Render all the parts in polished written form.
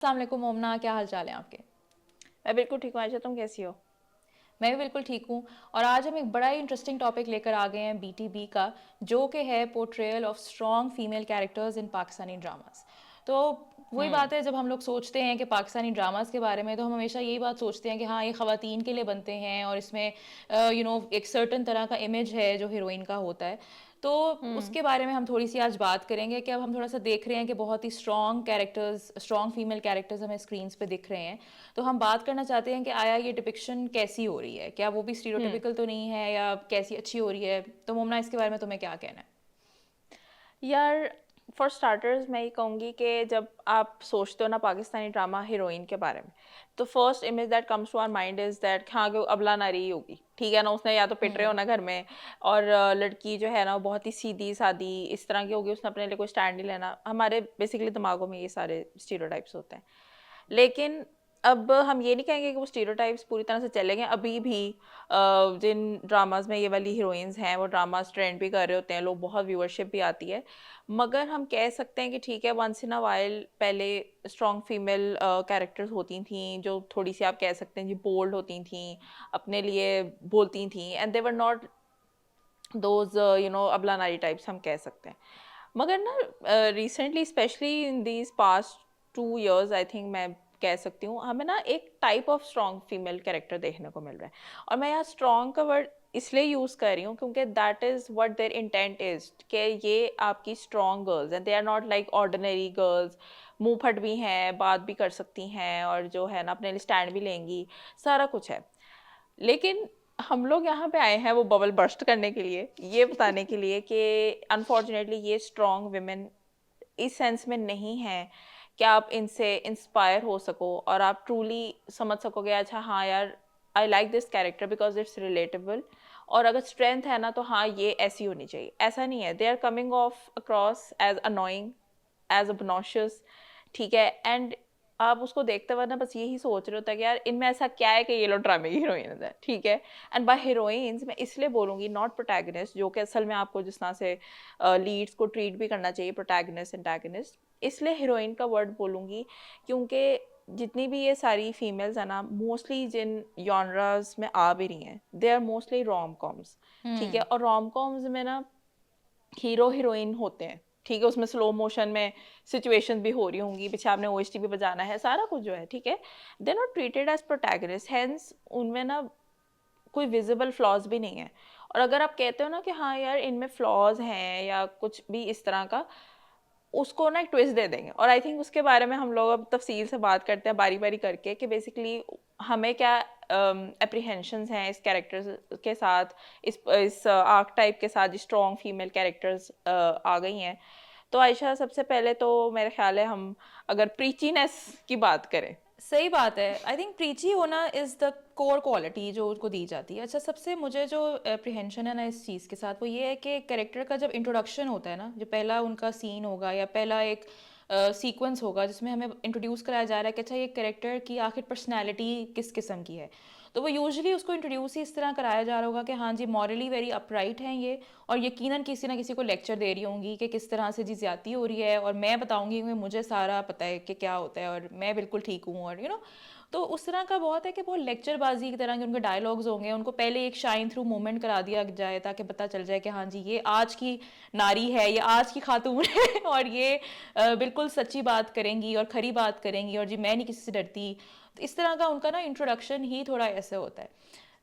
अस्सलाम वालेकुम मोमना, क्या हाल चाल है आपके? मैं बिल्कुल ठीक हूँ। आयशा, तुम कैसी हो? मैं भी बिल्कुल ठीक हूँ। और आज हम एक बड़ा ही इंटरेस्टिंग टॉपिक लेकर आ गए हैं बीटीबी का, जो कि है portrayal of strong female characters in Pakistani dramas. तो वही हम्म। बात है, जब हम लोग सोचते हैं कि पाकिस्तानी ड्रामास के बारे में, तो हम हमेशा यही बात सोचते हैं कि हाँ, ये ख़वातीन के लिए बनते हैं और इसमें एक सर्टन तरह का इमेज है जो हीरोइन का होता है। तो हम्म। उसके बारे में हम थोड़ी सी आज बात करेंगे कि अब हम थोड़ा सा देख रहे हैं कि बहुत ही strong characters, strong female characters हमें स्क्रीन्स पे दिख रहे हैं। तो हम बात करना चाहते हैं कि आया ये डिपिक्शन कैसी हो रही है, क्या वो भी हम्म। स्टीरियोटिपिकल तो नहीं है, या कैसी अच्छी हो रही है। तो मोमना, इसके बारे में तुम्हें क्या कहना है? यार, फॉर स्टार्टर्स मैं ये कहूँगी कि जब आप सोचते हो ना पाकिस्तानी ड्रामा हीरोइन के बारे में, तो first image that comes to our mind is that हाँ कि वो अबला नारी ही होगी, ठीक है ना। उसने या तो पिट रहे हम्म। हो ना घर में, और लड़की जो है ना वो बहुत ही सीधी सादी इस तरह की होगी, उसने अपने लिए कोई स्टैंड नहीं लेना। हमारे बेसिकली दिमागों में ये सारे स्टीरियोटाइप्स होते हैं। लेकिन अब हम ये नहीं कहेंगे कि वो स्टीरियोटाइप्स पूरी तरह से चले गए। अभी भी जिन ड्रामाज में ये वाली हीरोइंस हैं वो ड्रामास ट्रेंड भी कर रहे होते हैं लोग, बहुत व्यूअरशिप भी आती है। मगर हम कह सकते हैं कि ठीक है, वंस इन अ वाइल पहले स्ट्रॉन्ग फीमेल कैरेक्टर्स होती थी जो थोड़ी सी आप कह सकते हैं जी बोल्ड होती थी, अपने लिए बोलती थी, and they were not those अबला नारी टाइप्स हम कह सकते हैं। मगर ना recently specially in these past 2 years I think मैं कह सकती हूँ, हमें ना एक type of strong female character देखने को मिल रहा है। और मैं यहाँ स्ट्रॉन्ग का वर्ड इसलिए यूज़ कर रही हूँ क्योंकि that is what their intent is, कि ये आपकी स्ट्रॉन्ग गर्ल्स हैं, they are not like ordinary girls. मुंह फट भी हैं, बात भी कर सकती हैं, और जो है ना अपने लिए स्टैंड भी लेंगी, सारा कुछ है। लेकिन हम लोग यहाँ पे आए हैं वो बबल बर्स्ट करने के लिए, ये बताने के लिए कि अनफॉर्चुनेटली ये स्ट्रॉन्ग विमेन इस सेंस में नहीं है कि आप इनसे इंस्पायर हो सको और आप ट्रूली समझ सकोगे अच्छा हाँ यार, I like this character because it's relatable. और अगर स्ट्रेंथ है ना तो हाँ ये ऐसी होनी चाहिए, ऐसा नहीं है। They are coming off across as annoying, as obnoxious, ठीक है। एंड आप उसको देखते हुए ना बस यही सोच रहे होता है कि यार इनमें ऐसा क्या है कि ये लोग ड्रामे की हीरोइन है, ठीक है। एंड बाय हीरोइंस मैं इसलिए बोलूँगी, नॉट प्रोटैगनिस्ट, जो कि असल में आपको जिस तरह से लीड्स को ट्रीट भी करना चाहिए, प्रोटैगनिस्ट एंटैगनिस्ट, इसलिए हीरोइन का वर्ड बोलूँगी क्योंकि जितनी भी ये सारी फीमेल्स हैं ना, मोस्टली जिन जॉनरास में आ भी रही हैं, they are mostly rom coms, ठीक है। हम्म। और रोम कॉम्स में ना हीरो हीरोइन होते हैं, ठीक है। उसमें स्लो मोशन में सिचुएशन भी हो रही होंगी, पीछे आपने ओएसटी भी बजाना है, सारा कुछ जो है, ठीक है। They not treated as protagonist, hence उनमें ना कोई विजिबल फ्लॉज भी नहीं है। और अगर आप कहते हो ना कि हाँ यार इनमें फ्लॉज हैं या कुछ भी इस तरह का, उसको ना एक ट्विस्ट दे देंगे। और आई थिंक उसके बारे में हम लोग अब तफसील से बात करते हैं बारी बारी करके कि बेसिकली हमें क्या एप्रीहेंशंस हैं इस कैरेक्टर्स के साथ, इस आर्क टाइप के साथ, जो स्ट्रॉन्ग फीमेल कैरेक्टर्स आ गई हैं। तो आयशा, सबसे पहले तो मेरे ख्याल है हम अगर प्रीचीनेस की बात करें। सही बात है। आई थिंक प्रीची होना इज़ द कोर क्वालिटी जो उसको दी जाती है। अच्छा, सबसे मुझे जो अप्रीहेंशन है ना इस चीज़ के साथ, वो ये है कि कैरेक्टर का जब इंट्रोडक्शन होता है ना, जो पहला उनका सीन होगा या पहला एक सीक्वेंस होगा जिसमें हमें इंट्रोड्यूस कराया जा रहा है कि अच्छा ये कैरेक्टर की आखिर पर्सनैलिटी किस किस्म की है। तो वो यूजुअली उसको इंट्रोड्यूस ही इस तरह कराया जा रहा होगा कि हाँ जी, मॉरली वेरी अपराइट हैं ये, और यकीनन किसी ना किसी को लेक्चर दे रही होंगी कि किस तरह से जी ज्यादती हो रही है, और मैं बताऊंगी कि मुझे सारा पता है कि क्या होता है और मैं बिल्कुल ठीक हूँ, और तो उस तरह का बहुत है कि बहुत लेक्चरबाजी की तरह के उनके डायलॉग्स होंगे। उनको पहले एक शाइन थ्रू मोमेंट करा दिया जाए ताकि पता चल जाए कि हाँ जी, ये आज की नारी है, ये आज की खातून है और ये बिल्कुल सच्ची बात करेंगी और खरी बात करेंगी, और जी मैं नहीं किसी से डरती। तो इस तरह का उनका ना इंट्रोडक्शन ही थोड़ा ऐसे होता है,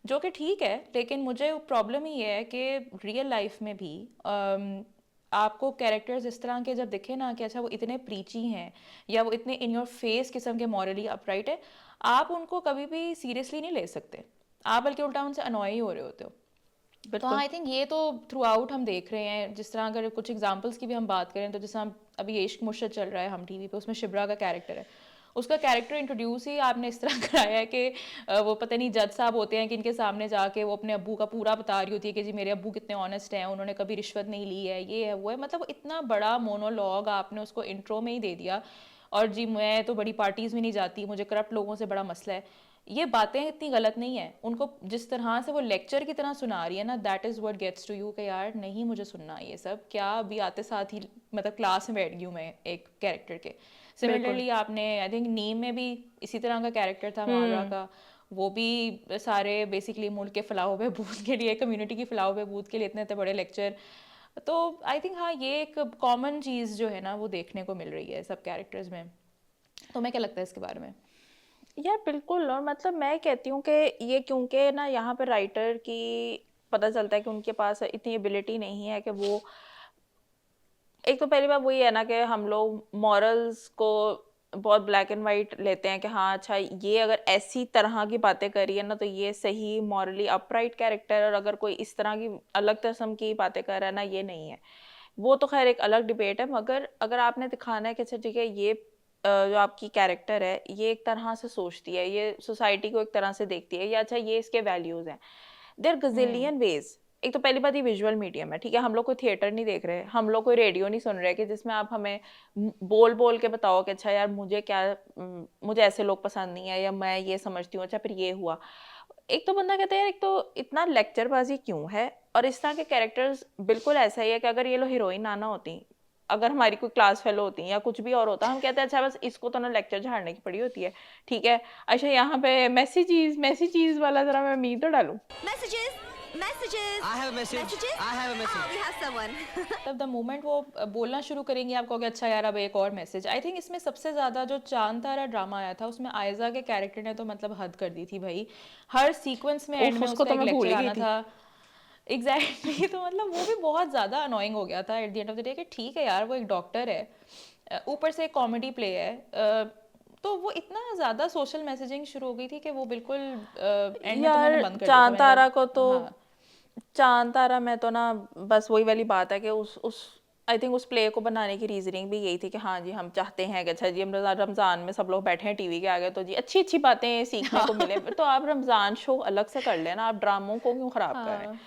जो कि ठीक है। लेकिन मुझे प्रॉब्लम ही है कि रियल लाइफ में भी आपको कैरेक्टर्स इस तरह के जब दिखे ना कि अच्छा वो इतने प्रीची हैं या वो इतने इन योर फेस किस्म के मॉरली अपराइट है, आप उनको कभी भी सीरियसली नहीं ले सकते। आप बल्कि उल्टा उनसे अनॉय ही हो रहे होते हो। तो हाँ, बिल्कुल। आई थिंक ये तो थ्रू आउट हम देख रहे हैं। जिस तरह अगर कुछ एग्जांपल्स की भी हम बात करें, तो जैसे हम अभी इश्क मुर्शद चल रहा है हम टीवी पे, उसमें शिब्रा का कैरेक्टर है। उसका कैरेक्टर इंट्रोड्यूस ही आपने इस तरह कराया है कि वो पता नहीं जज साहब होते हैं कि इनके सामने जाके वो अपने अब्बू का पूरा बता रही होती है कि जी मेरे अब्बू कितने ऑनेस्ट हैं, उन्होंने कभी रिश्वत नहीं ली है, ये है वो है। मतलब इतना बड़ा मोनोलॉग आपने उसको इंट्रो में ही दे दिया। और जी मैं तो बड़ी पार्टीज में नहीं जाती, मुझे करप्ट लोगों से बड़ा मसला है। ये बातें इतनी गलत नहीं है। उनको जिस तरह से वो लेक्चर की तरह सुना रही है ना, that is what gets to you कि यार नहीं मुझे सुनना ये सब क्या। अभी आते साथ ही मतलब क्लास में बैठ गई हूँ मैं एक कैरेक्टर के, सिमिलरली आपने आई थिंक नीम में भी इसी तरह का कैरेक्टर था मावरा का, वो भी सारे बेसिकली मुल्क के फलाह व बहबूद के लिए, कम्युनिटी की फलाह व बहबूद के लिए इतने इतने बड़े लेक्चर। तो आई थिंक हाँ, ये एक कॉमन चीज़ जो है ना वो देखने को मिल रही है सब कैरेक्टर्स में। तुम्हें क्या लगता है इसके बारे में? यार बिल्कुल, और मतलब मैं कहती हूँ कि ये क्योंकि ना यहाँ पे राइटर की पता चलता है कि उनके पास इतनी एबिलिटी नहीं है कि वो, एक तो पहली बात वही है ना कि हम लोग मॉरल्स को बहुत ब्लैक एंड वाइट लेते हैं कि हाँ अच्छा ये अगर ऐसी तरह की बातें करी है ना तो ये सही मॉरली अपराइट कैरेक्टर है, और अगर कोई इस तरह की अलग किस्म की बातें कर रहा है ना ये नहीं है। वो तो खैर एक अलग डिबेट है, मगर अगर आपने दिखाना है कि अच्छा ठीक है ये जो आपकी कैरेक्टर है ये एक तरह से सोचती है, ये सोसाइटी को एक तरह से देखती है, या अच्छा ये इसके वैल्यूज हैं, देयर गजिलियन वेज। एक तो पहली बात ये विजुअल मीडियम है, ठीक है, हम लोग कोई थिएटर नहीं देख रहे, हम लोग कोई रेडियो नहीं सुन रहे कि जिसमें आप हमें बोल बोल के बताओ कि अच्छा यार मुझे क्या मुझे ऐसे लोग पसंद नहीं है या मैं ये समझती हूँ, अच्छा फिर ये हुआ। एक तो बंदा कहता है यार एक तो इतना लेक्चरबाजी क्यों है, और इस तरह के कैरेक्टर्स बिल्कुल ऐसा ही है कि अगर ये लोग हीरोइन ना होती, अगर हमारी कोई क्लास फेलो होती या कुछ भी और होता, हम कहते हैं अच्छा बस इसको तो ना लेक्चर झाड़ने की पड़ी होती है, ठीक है। अच्छा यहाँ पे मैसी चीज वाला जरा मैं मी तो डालूं। Messages, messages. I have a message. Messages? I have a Oh, message. we have someone. तब द मोमेंट वो बोलना शुरू करेंगे आप कहोगे अच्छा यार अब एक और मैसेज। आई थिंक इसमें सबसे ज़्यादा जो चांद तारा ड्रामा आया था उसमें आयजा के कैरेक्टर ने तो मतलब हद कर दी थी भाई। हर सीक्वेंस में एंड उफ में उसको उसका तो एक मैं भूल लेक्चर ही गई आना थी। था। एग्जैक्टली तो मतलब वो भी बहुत ज़्यादा अनोइंग हो गया था at the end of the day कि ठीक है यार वो एक डॉक्टर है, ऊपर से एक कॉमेडी प्ले है, तो वो इतना ज़्यादा सोशल मैसेजिंग शुरू हो गई थी कि वो बिल्कुल एंड में तो मैंने यार बंद कर दिया था। चांद मैंने तारा को तो, हाँ चांद तारा में तो ना बस वही वाली बात है कि उस आई थिंक उस प्ले को बनाने की रीजनिंग भी यही थी कि हाँ जी हम चाहते हैं कि अच्छा जी हम रमज़ान में सब लोग बैठे हैं टीवी के आगे, तो जी अच्छी अच्छी बातें सीखने को मिले, तो आप रमज़ान शो अलग से कर लेना, आप ड्रामों को क्यों ख़राब कर रहे हैं। हाँ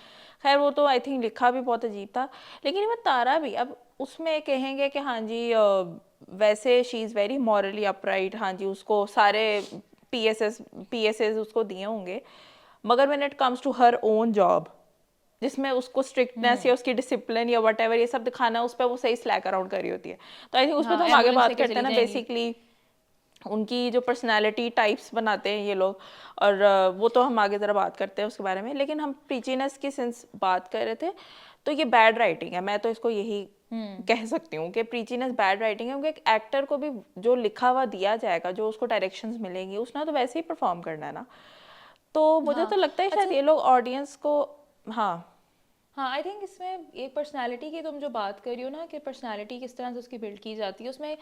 खैर वो तो आई थिंक लिखा भी बहुत अजीब था, लेकिन मैं तारा भी अब उसमें कहेंगे कि हाँ जी वैसे she is very morally upright, हाँ जी उसको सारे पीएसएस उसको दिए होंगे, मगर when it comes to her own job जिसमें उसको स्ट्रिक्टनेस या उसकी डिसिप्लिन या वट एवर ये सब दिखाना है, उस पर वो सही स्लैक अराउंड कर रही होती है। तो आई थिंक उस पर हाँ तो हम आगे एम्बुलेंस बात लेके करते हैं चली ना, जाएंगी। बेसिकली उनकी जो पर्सनालिटी टाइप्स बनाते हैं ये लोग, और वो तो हम आगे ज़रा बात करते हैं उसके बारे में। लेकिन हम प्रीचीनेस की सिंस बात कर रहे थे, तो ये बैड राइटिंग है, मैं तो इसको यही कह सकती हूँ कि प्रीचीनेस बैड राइटिंग है, क्योंकि एक एक्टर को भी जो लिखा हुआ दिया जाएगा, जो उसको डायरेक्शंस मिलेंगी, उसने तो वैसे ही परफॉर्म करना है ना। तो मुझे हाँ तो लगता है शायद अच्छा ये लोग ऑडियंस को, हाँ हाँ आई थिंक इसमें एक पर्सनालिटी की तुम जो बात कर रही हो ना कि पर्सनालिटी किस तरह से उसकी बिल्ड की जाती है, उसमें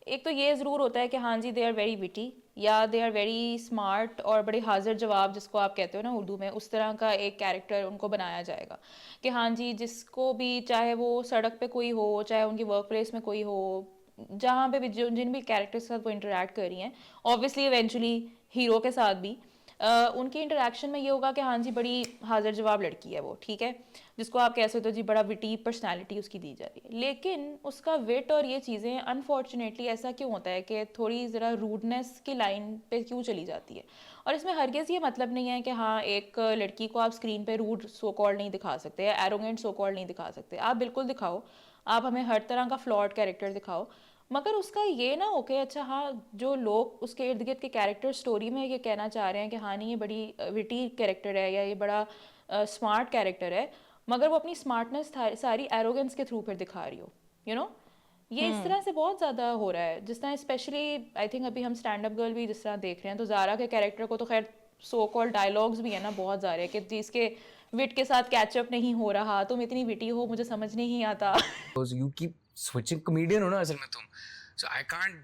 एक तो ये ज़रूर होता है कि हाँ जी दे आर वेरी विटी या दे आर वेरी स्मार्ट और बड़े हाजिर जवाब जिसको आप कहते हो ना उर्दू में, उस तरह का एक कैरेक्टर उनको बनाया जाएगा कि हाँ जी जिसको भी, चाहे वो सड़क पे कोई हो, चाहे उनकी वर्क प्लेस में कोई हो, जहाँ पे भी जो जिन भी कैरेक्टर्स के साथ वो इंटरेक्ट कर रही हैं, ऑब्वियसली इवेंचुअली हीरो के साथ भी उनकी इंटरेक्शन में ये होगा कि हाँ जी बड़ी हाजिर जवाब लड़की है वो, ठीक है, जिसको आप कह सकते हो जी बड़ा विटी पर्सनालिटी उसकी दी जा रही है। लेकिन उसका विट और ये चीज़ें अनफॉर्चुनेटली ऐसा क्यों होता है कि थोड़ी ज़रा रूडनेस की लाइन पे क्यों चली जाती है। और इसमें हरगिज़ ये मतलब नहीं है कि हाँ एक लड़की को आप स्क्रीन पे रूड सो कॉल्ड नहीं दिखा सकते या एरोगेंट सो कॉल्ड नहीं दिखा सकते, आप बिल्कुल दिखाओ, आप हमें हर तरह का फ्लॉड कैरेक्टर दिखाओ, मगर उसका ये ना हो कि अच्छा हाँ जो लोग उसके इर्द गिर्द के कैरेक्टर स्टोरी में ये कहना चाह रहे हैं कि हाँ नहीं ये बड़ी विटी कैरेक्टर है या ये बड़ा स्मार्ट कैरेक्टर है, मगर वो अपनी स्मार्टनेस सारी एरोगेंस के थ्रू फिर दिखा रही हो, यू नो। ये इस तरह से बहुत ज़्यादा हो रहा है, जिस तरह स्पेशली आई थिंक अभी हम स्टैंड अप गर्ल भी जिस तरह देख रहे हैं, तो ज़ारा के कैरेक्टर को तो खैर सो कॉल्ड डायलॉग्स भी है ना बहुत सारे कि जिसके विट के साथ कैचअप नहीं हो रहा, तुम इतनी विटी हो मुझे समझ नहीं आता। Because you keep switching comedian हो ना असल में तुम, so I can't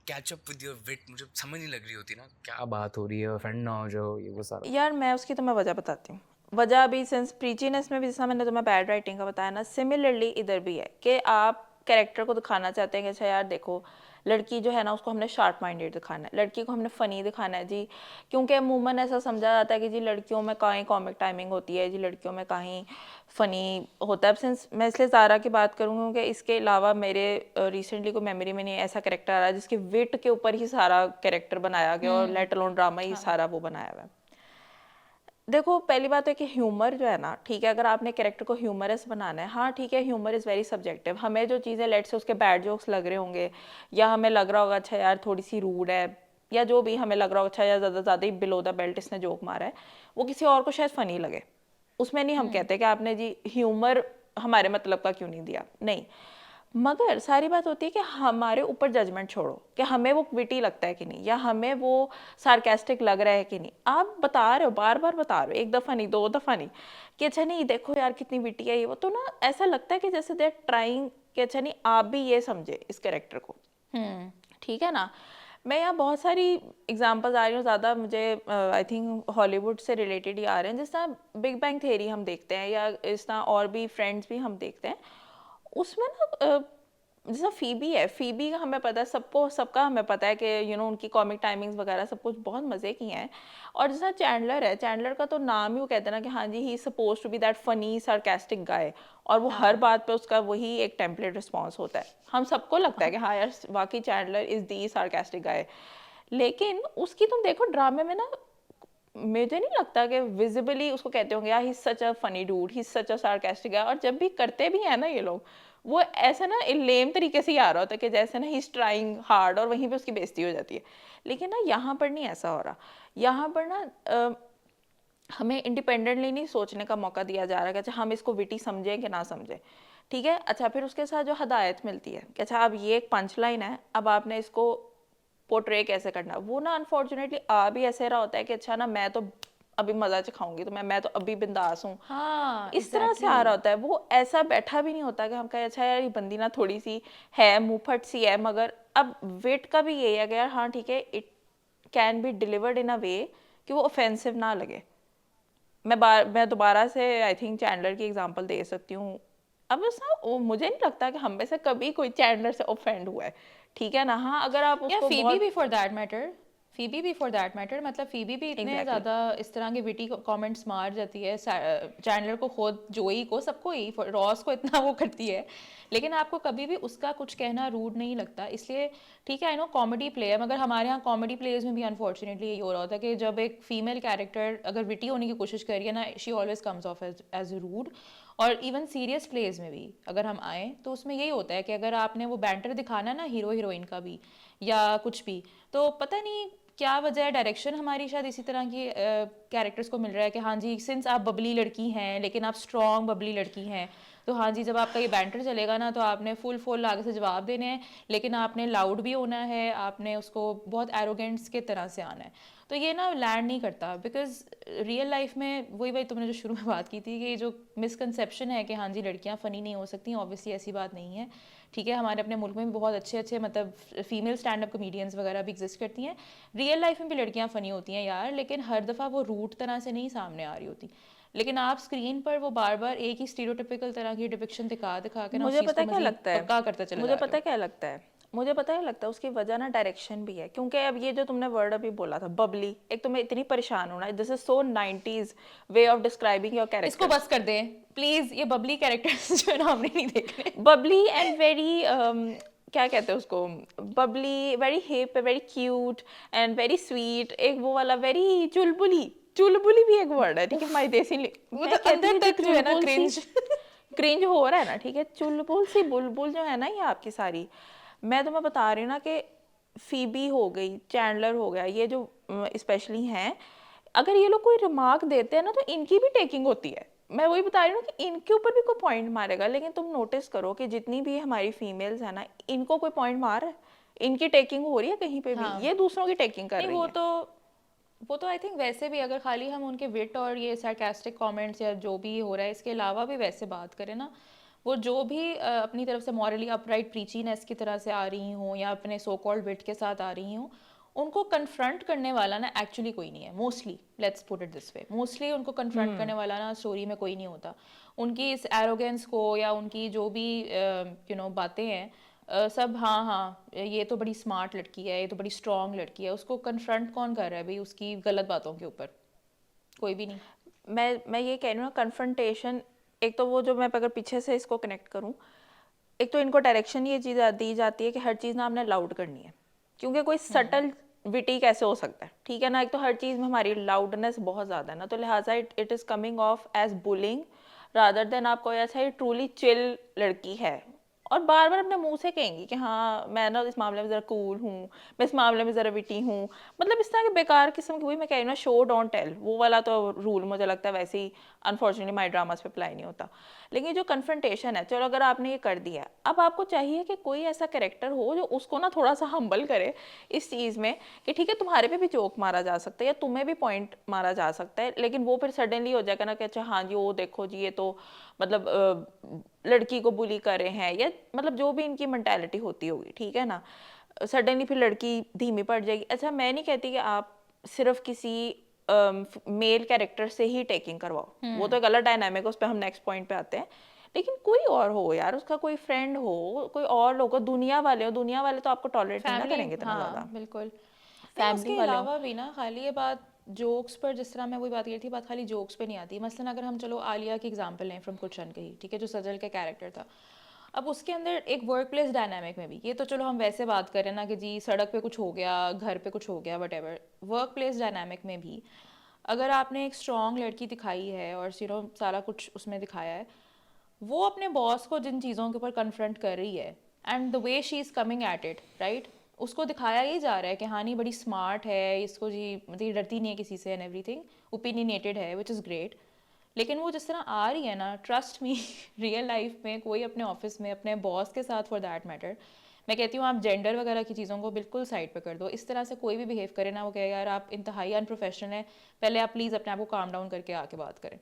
catch up with your wit. मुझे समझ नहीं लग रही होती ना क्या बात हो रही है, ऑफेंड ना हो जाओ, ये वो सारा। यार मैं उसकी तो मैं वजह बताती हूँ। वजह भी सिंस प्रीचीनेस में भी जैसा मैंने तुम्हें बैड राइटिंग का बताया ना, सिमिलरली इधर भी है कि आप कैरेक्टर को दिखाना चाहते हैं कि अच्छा यार देखो लड़की जो है ना उसको हमने शार्प माइंडेड दिखाना है, लड़की को हमने फ़नी दिखाना है जी, क्योंकि अमूमन ऐसा समझा जाता है कि जी लड़कियों में कहीं कॉमिक टाइमिंग होती है, जी लड़कियों में कहीं फ़नी होता है। सिंस मैं इसलिए ज़ारा की बात करूँगी क्योंकि इसके अलावा मेरे रिसेंटली को मेमोरी में नहीं ऐसा कैरेक्टर आ रहा है जिसके विट के ऊपर ही सारा कैरेक्टर बनाया गया और लेट अलोन ड्रामा ही सारा वो बनाया हुआ है। देखो पहली बात है कि ह्यूमर जो है ना, ठीक है, अगर आपने कैरेक्टर को ह्यूमरस बनाना है, हाँ ठीक है, ह्यूमर इज़ वेरी सब्जेक्टिव। हमें जो चीज़ें लेट से उसके बैड जोक्स लग रहे होंगे, या हमें लग रहा होगा अच्छा यार थोड़ी सी रूड है, या जो भी हमें लग रहा होगा अच्छा यार ज़्यादा ही बिलो द बेल्ट इसने जोक मारा है, वो किसी और को शायद फ़नी लगे। उसमें नहीं हम कहते कि आपने जी ह्यूमर हमारे मतलब का क्यों नहीं दिया, नहीं। मगर सारी बात होती है कि हमारे ऊपर जजमेंट छोड़ो कि हमें वो विटी लगता है कि नहीं, या हमें वो सार्केस्टिक लग रहा है कि नहीं। आप बता रहे हो, बार बार बता रहे हो, एक दफ़ा नहीं, दो दफ़ा नहीं, कि अच्छा नहीं देखो यार कितनी विटी है ये वो, तो ना ऐसा लगता है कि जैसे दे ट्राइंग कि अच्छा नहीं आप भी ये समझे इस कैरेक्टर को, ठीक है ना। मैं यहाँ बहुत सारी एग्जांपल्स आ रही हूँ, ज़्यादा मुझे आई थिंक हॉलीवुड से रिलेटेड ही आ रहे हैं। जिस तरह बिग बैंग थ्योरी हम देखते हैं, या इस तरह और भी फ्रेंड्स भी हम देखते हैं, उसमें ना जैसा फीबी है, फीबी का हमें पता है, सबको सबका हमें पता है कि उनकी कॉमिक टाइमिंग्स वगैरह सब कुछ बहुत मज़े की हैं। और जैसा चैंडलर है, चैंडलर का तो नाम ही वो कहते हैं ना कि हाँ जी he supposed to be that funny sarcastic guy, और वो हर बात पे उसका वही एक टेम्पलेट रिस्पॉन्स होता है। हम सबको लगता है कि हाँ यार वाकई चैंडलर इज़ दी सार्केस्टिक गाय, लेकिन उसकी तुम देखो ड्रामे में ना, मुझे नहीं लगता कि विजिबली उसको कहते होंगे यार he such a funny dude, he such a sarcastic guy. और जब भी करते भी हैं ना ये लोग, वो ऐसा ना लेम तरीके से ही आ रहा होता है कि जैसे ना ही इज ट्राइंग हार्ड, और वहीं पे उसकी बेइज्जती हो जाती है। लेकिन ना यहाँ पर नहीं ऐसा हो रहा। यहाँ पर ना हमें इंडिपेंडेंटली नहीं सोचने का मौका दिया जा रहा है कि अच्छा हम इसको विटी समझें कि ना समझें, ठीक है। अच्छा फिर उसके साथ जो हदायत मिलती है कि अच्छा अब ये एक पंच लाइन है, अब आपने इसको पोर्ट्रे कैसे करना, वो ना अनफॉर्चुनेटली आ भी ऐसे रहा होता है कि अच्छा ना मैं तो अभी मज़ा चखाऊंगी, तो मैं तो अभी बिंदास हूँ, हाँ इस तरह से आ रहा होता है। वो ऐसा बैठा भी नहीं होता कि हम कहें अच्छा यार ये बंदी ना थोड़ी सी है मुंहफट सी है, मगर अब वेट का भी यही है कि यार हाँ ठीक है, it can be delivered in a way कि वो ऑफेंसिव ना लगे। मैं दोबारा से आई थिंक चैंडलर की एग्जांपल दे सकती हूँ। अब बस ना मुझे नहीं लगता कि हम में से कभी कोई चैंडलर से ऑफेंड हुआ है, ठीक है ना। हाँ अगर आप या उसको फीबी बहुत भी फॉर दैट मैटर, फीबी भी फॉर दैट मैटर, मतलब फीबी भी इतने एग्जैक्टली ज़्यादा इस तरह के विटी कमेंट्स मार जाती है चैंडलर को, खुद जोई को, सबको ही, रॉस को इतना वो करती है, लेकिन आपको कभी भी उसका कुछ कहना रूड नहीं लगता। इसलिए ठीक है आई नो कॉमेडी प्ले है, मगर हमारे यहाँ कॉमेडी प्लेयर्स में भी अनफॉर्चुनेटली यही हो रहा होता है कि जब एक फीमेल कैरेक्टर अगर विटी होने की कोशिश कर रही है ना, she always comes off as rude. और इवन सीरियस प्लेज में भी अगर हम आए तो उसमें यही होता है कि अगर आपने वो बैंटर दिखाना ना हीरो हीरोइन का भी या कुछ भी, तो पता नहीं क्या वजह है, डायरेक्शन हमारी शायद इसी तरह की कैरेक्टर्स को मिल रहा है कि हाँ जी सिंस आप बबली लड़की हैं लेकिन आप स्ट्रॉन्ग बबली लड़की हैं, तो हाँ जी जब आपका ये बैंटर चलेगा ना तो आपने फुल आगे से जवाब देने हैं, लेकिन आपने लाउड भी होना है, आपने उसको बहुत एरोगेंट्स के तरह से आना है। तो ये ना लैंड नहीं करता, बिकॉज रियल लाइफ में वही तुमने जो शुरू में बात की थी कि जो मिसकंसेप्शन है कि हाँ जी लड़कियां फ़नी नहीं हो सकती, ऑब्वियसली ऐसी बात नहीं है, ठीक है। हमारे अपने मुल्क में भी बहुत अच्छे अच्छे मतलब फीमेल स्टैंड अप कॉमेडियंस वगैरह भी एग्जिस्ट करती हैं, रियल लाइफ में भी लड़कियां फ़नी होती हैं यार, लेकिन हर दफ़ा वो रूट तरह से नहीं सामने आ रही होती। लेकिन आप स्क्रीन पर वो बार बार एक ही स्टीरियोटिपिकल तरह की डिपिक्शन दिखा दिखा के ना उस मुझे चीज़ पता को है क्या मज़ीद लगता है, पक्का करते चले मुझे जा रहे पता हो। है क्या लगता है, मुझे पता है लगता है उसकी वजह ना डायरेक्शन भी है। क्योंकि अब ये जो तुमने वर्ड अभी बोला था बबली, एक तो मैं इतनी परेशान हूँ ना, this is so 90s way of describing your इसको कैरेक्टर। बस कर दें प्लीज़, ये बबली कैरेक्टर्स जो है ना हमने नहीं देखने। बबली एंड वेरी क्या कहते हैं उसको, Babli, very hip, very cute and very sweet, एक वो वाला वेरी चुलबुली, चुलबुली भी एक वर्ड है, ठीक है हमारी देसी वो मैं तो कहती अंदर हूँ जो तक जो है ना चुलबुल सी क्रिंज। क्रिंज हो रहा है ना, ठीक है, चुलबुल सी बुलबुल जो है ना ये आपकी सारी, मैं तुम्हें बता रही हूँ ना कि फीबी हो गई, चैंडलर हो गया, ये जो स्पेशली हैं, अगर ये लोग कोई रिमार्क देते हैं ना तो इनकी भी टेकिंग होती है। मैं वही बता रही हूँ कि इनके ऊपर भी कोई पॉइंट मारेगा, लेकिन तुम नोटिस करो कि जितनी भी हमारी फीमेल्स है ना, इनको कोई पॉइंट मार है, इनकी टेकिंग हो रही है कहीं पे भी, हाँ ये दूसरों की टेकिंग कर नहीं, रही है। वो तो आई थिंक वैसे भी अगर खाली हम उनके विट और ये सार्कास्टिक कमेंट्स या जो भी हो रहा है इसके अलावा भी वैसे बात करें ना, वो जो भी अपनी तरफ से मॉरली अपराइट प्रीचीनेस की तरह से आ रही हों या अपने सो कॉल्ड विट के साथ आ रही हों, उनको कन्फ्रंट करने वाला ना एक्चुअली कोई नहीं है mostly, let's put it this way, mostly उनको कन्फ्रंट करने वाला ना स्टोरी में कोई नहीं होता। उनकी इस एरोगेंस को या उनकी जो भी बातें हैं, सब हाँ हाँ ये तो बड़ी स्मार्ट लड़की है, ये तो बड़ी स्ट्रांग लड़की है, उसको कन्फ्रंट कौन कर रहा है भाई उसकी गलत बातों के ऊपर? कोई भी नहीं। मैं ये कह रही हूँ ना, कन्फ्रंटेशन, एक तो वो जो मैं अगर पीछे से इसको कनेक्ट करूँ, एक तो इनको डायरेक्शन ये चीज़ दी जाती है कि हर चीज़ ना आपने लाउड करनी है, क्योंकि कोई सटल विटी कैसे हो सकता है, ठीक है ना। एक तो हर चीज़ में हमारी लाउडनेस बहुत ज़्यादा है ना, तो लिहाजा it is coming off as bullying rather than आप कोई ऐसा ही ट्रूली चिल लड़की है, और बार बार अपने मुंह से कहेंगी कि हाँ मैं ना इस मामले में ज़रा कूल हूँ, मैं इस मामले में ज़रा विटी हूँ, मतलब इस तरह के बेकार किस्म की, वही मैं कह रही हूँ ना, शो डोंट टेल, वो वाला तो रूल मुझे लगता है वैसे ही अनफॉर्चुनेटली माई ड्रामास पे अप्लाई नहीं होता। लेकिन जो कन्फ्रंटेशन है, चलो अगर आपने ये कर दिया, अब आपको चाहिए कि कोई ऐसा कैरेक्टर हो जो उसको ना थोड़ा सा हम्बल करे इस चीज़ में कि ठीक है तुम्हारे पे भी जोक मारा जा सकता है या तुम्हें भी पॉइंट मारा जा सकता है, लेकिन वो फिर सडनली हो जाएगा ना कि अच्छा हाँ जी वो देखो जी ये तो मतलब लड़की को बुली कर रहे हैं, या मतलब जो भी इनकी मेंटालिटी होती होगी, ठीक है ना, सडनली फिर लड़की धीमी पड़ जाएगी। अच्छा मैं नहीं कहती कि आप सिर्फ किसी मेल कैरेक्टर से ही टेकिंग करवाओ, वो तो एक अलग डायनामिक है, उस पर हम नेक्स्ट पॉइंट पे आते हैं, लेकिन कोई और हो यार, उसका कोई फ्रेंड हो, कोई और लोग हो, दुनिया वाले हो, दुनिया वाले तो आपको टॉलरेट नहीं ना फैमिली, करेंगे इतना हाँ ज़्यादा, बिल्कुल। नहीं, फैमिली उसके वाले हो। अलावा भी ना खाली ये बात जोक्स पर, जिस तरह मैं वही बात कर रही थी, बात खाली जोक्स पे नहीं आती। मसलन अगर हम चलो आलिया की एग्जांपल लें फ्रॉम गुलशन की, ठीक है, जो सजल का कैरेक्टर था, अब उसके अंदर एक वर्क प्लेस डायनामिक में भी, ये तो चलो हम वैसे बात करें ना कि जी सड़क पे कुछ हो गया, घर पे कुछ हो गया, what ever, work place dynamic में भी अगर आपने एक स्ट्रॉन्ग लड़की दिखाई है और सारा कुछ उसमें दिखाया है, वो अपने बॉस को जिन चीज़ों के ऊपर कन्फ्रंट कर रही है and the way she is coming at it, right, उसको दिखाया ही जा रहा है कि हाँ नहीं बड़ी स्मार्ट है, इसको जी मतलब ये डरती नहीं है किसी से एंड एवरीथिंग, ओपिनियनेटेड है, विच इज़ ग्रेट। लेकिन वो जिस तरह आ रही है ना, ट्रस्ट मी, रियल लाइफ में कोई अपने ऑफिस में अपने बॉस के साथ फॉर दैट मैटर, मैं कहती हूँ आप जेंडर वगैरह की चीज़ों को बिल्कुल साइड पे कर दो। इस तरह से कोई भी बिहेव करे ना, वो कहे यार आप इंतहाई अनप्रोफेशनल है, पहले आप प्लीज़ अपने आप को काम डाउन करके आके बात करें,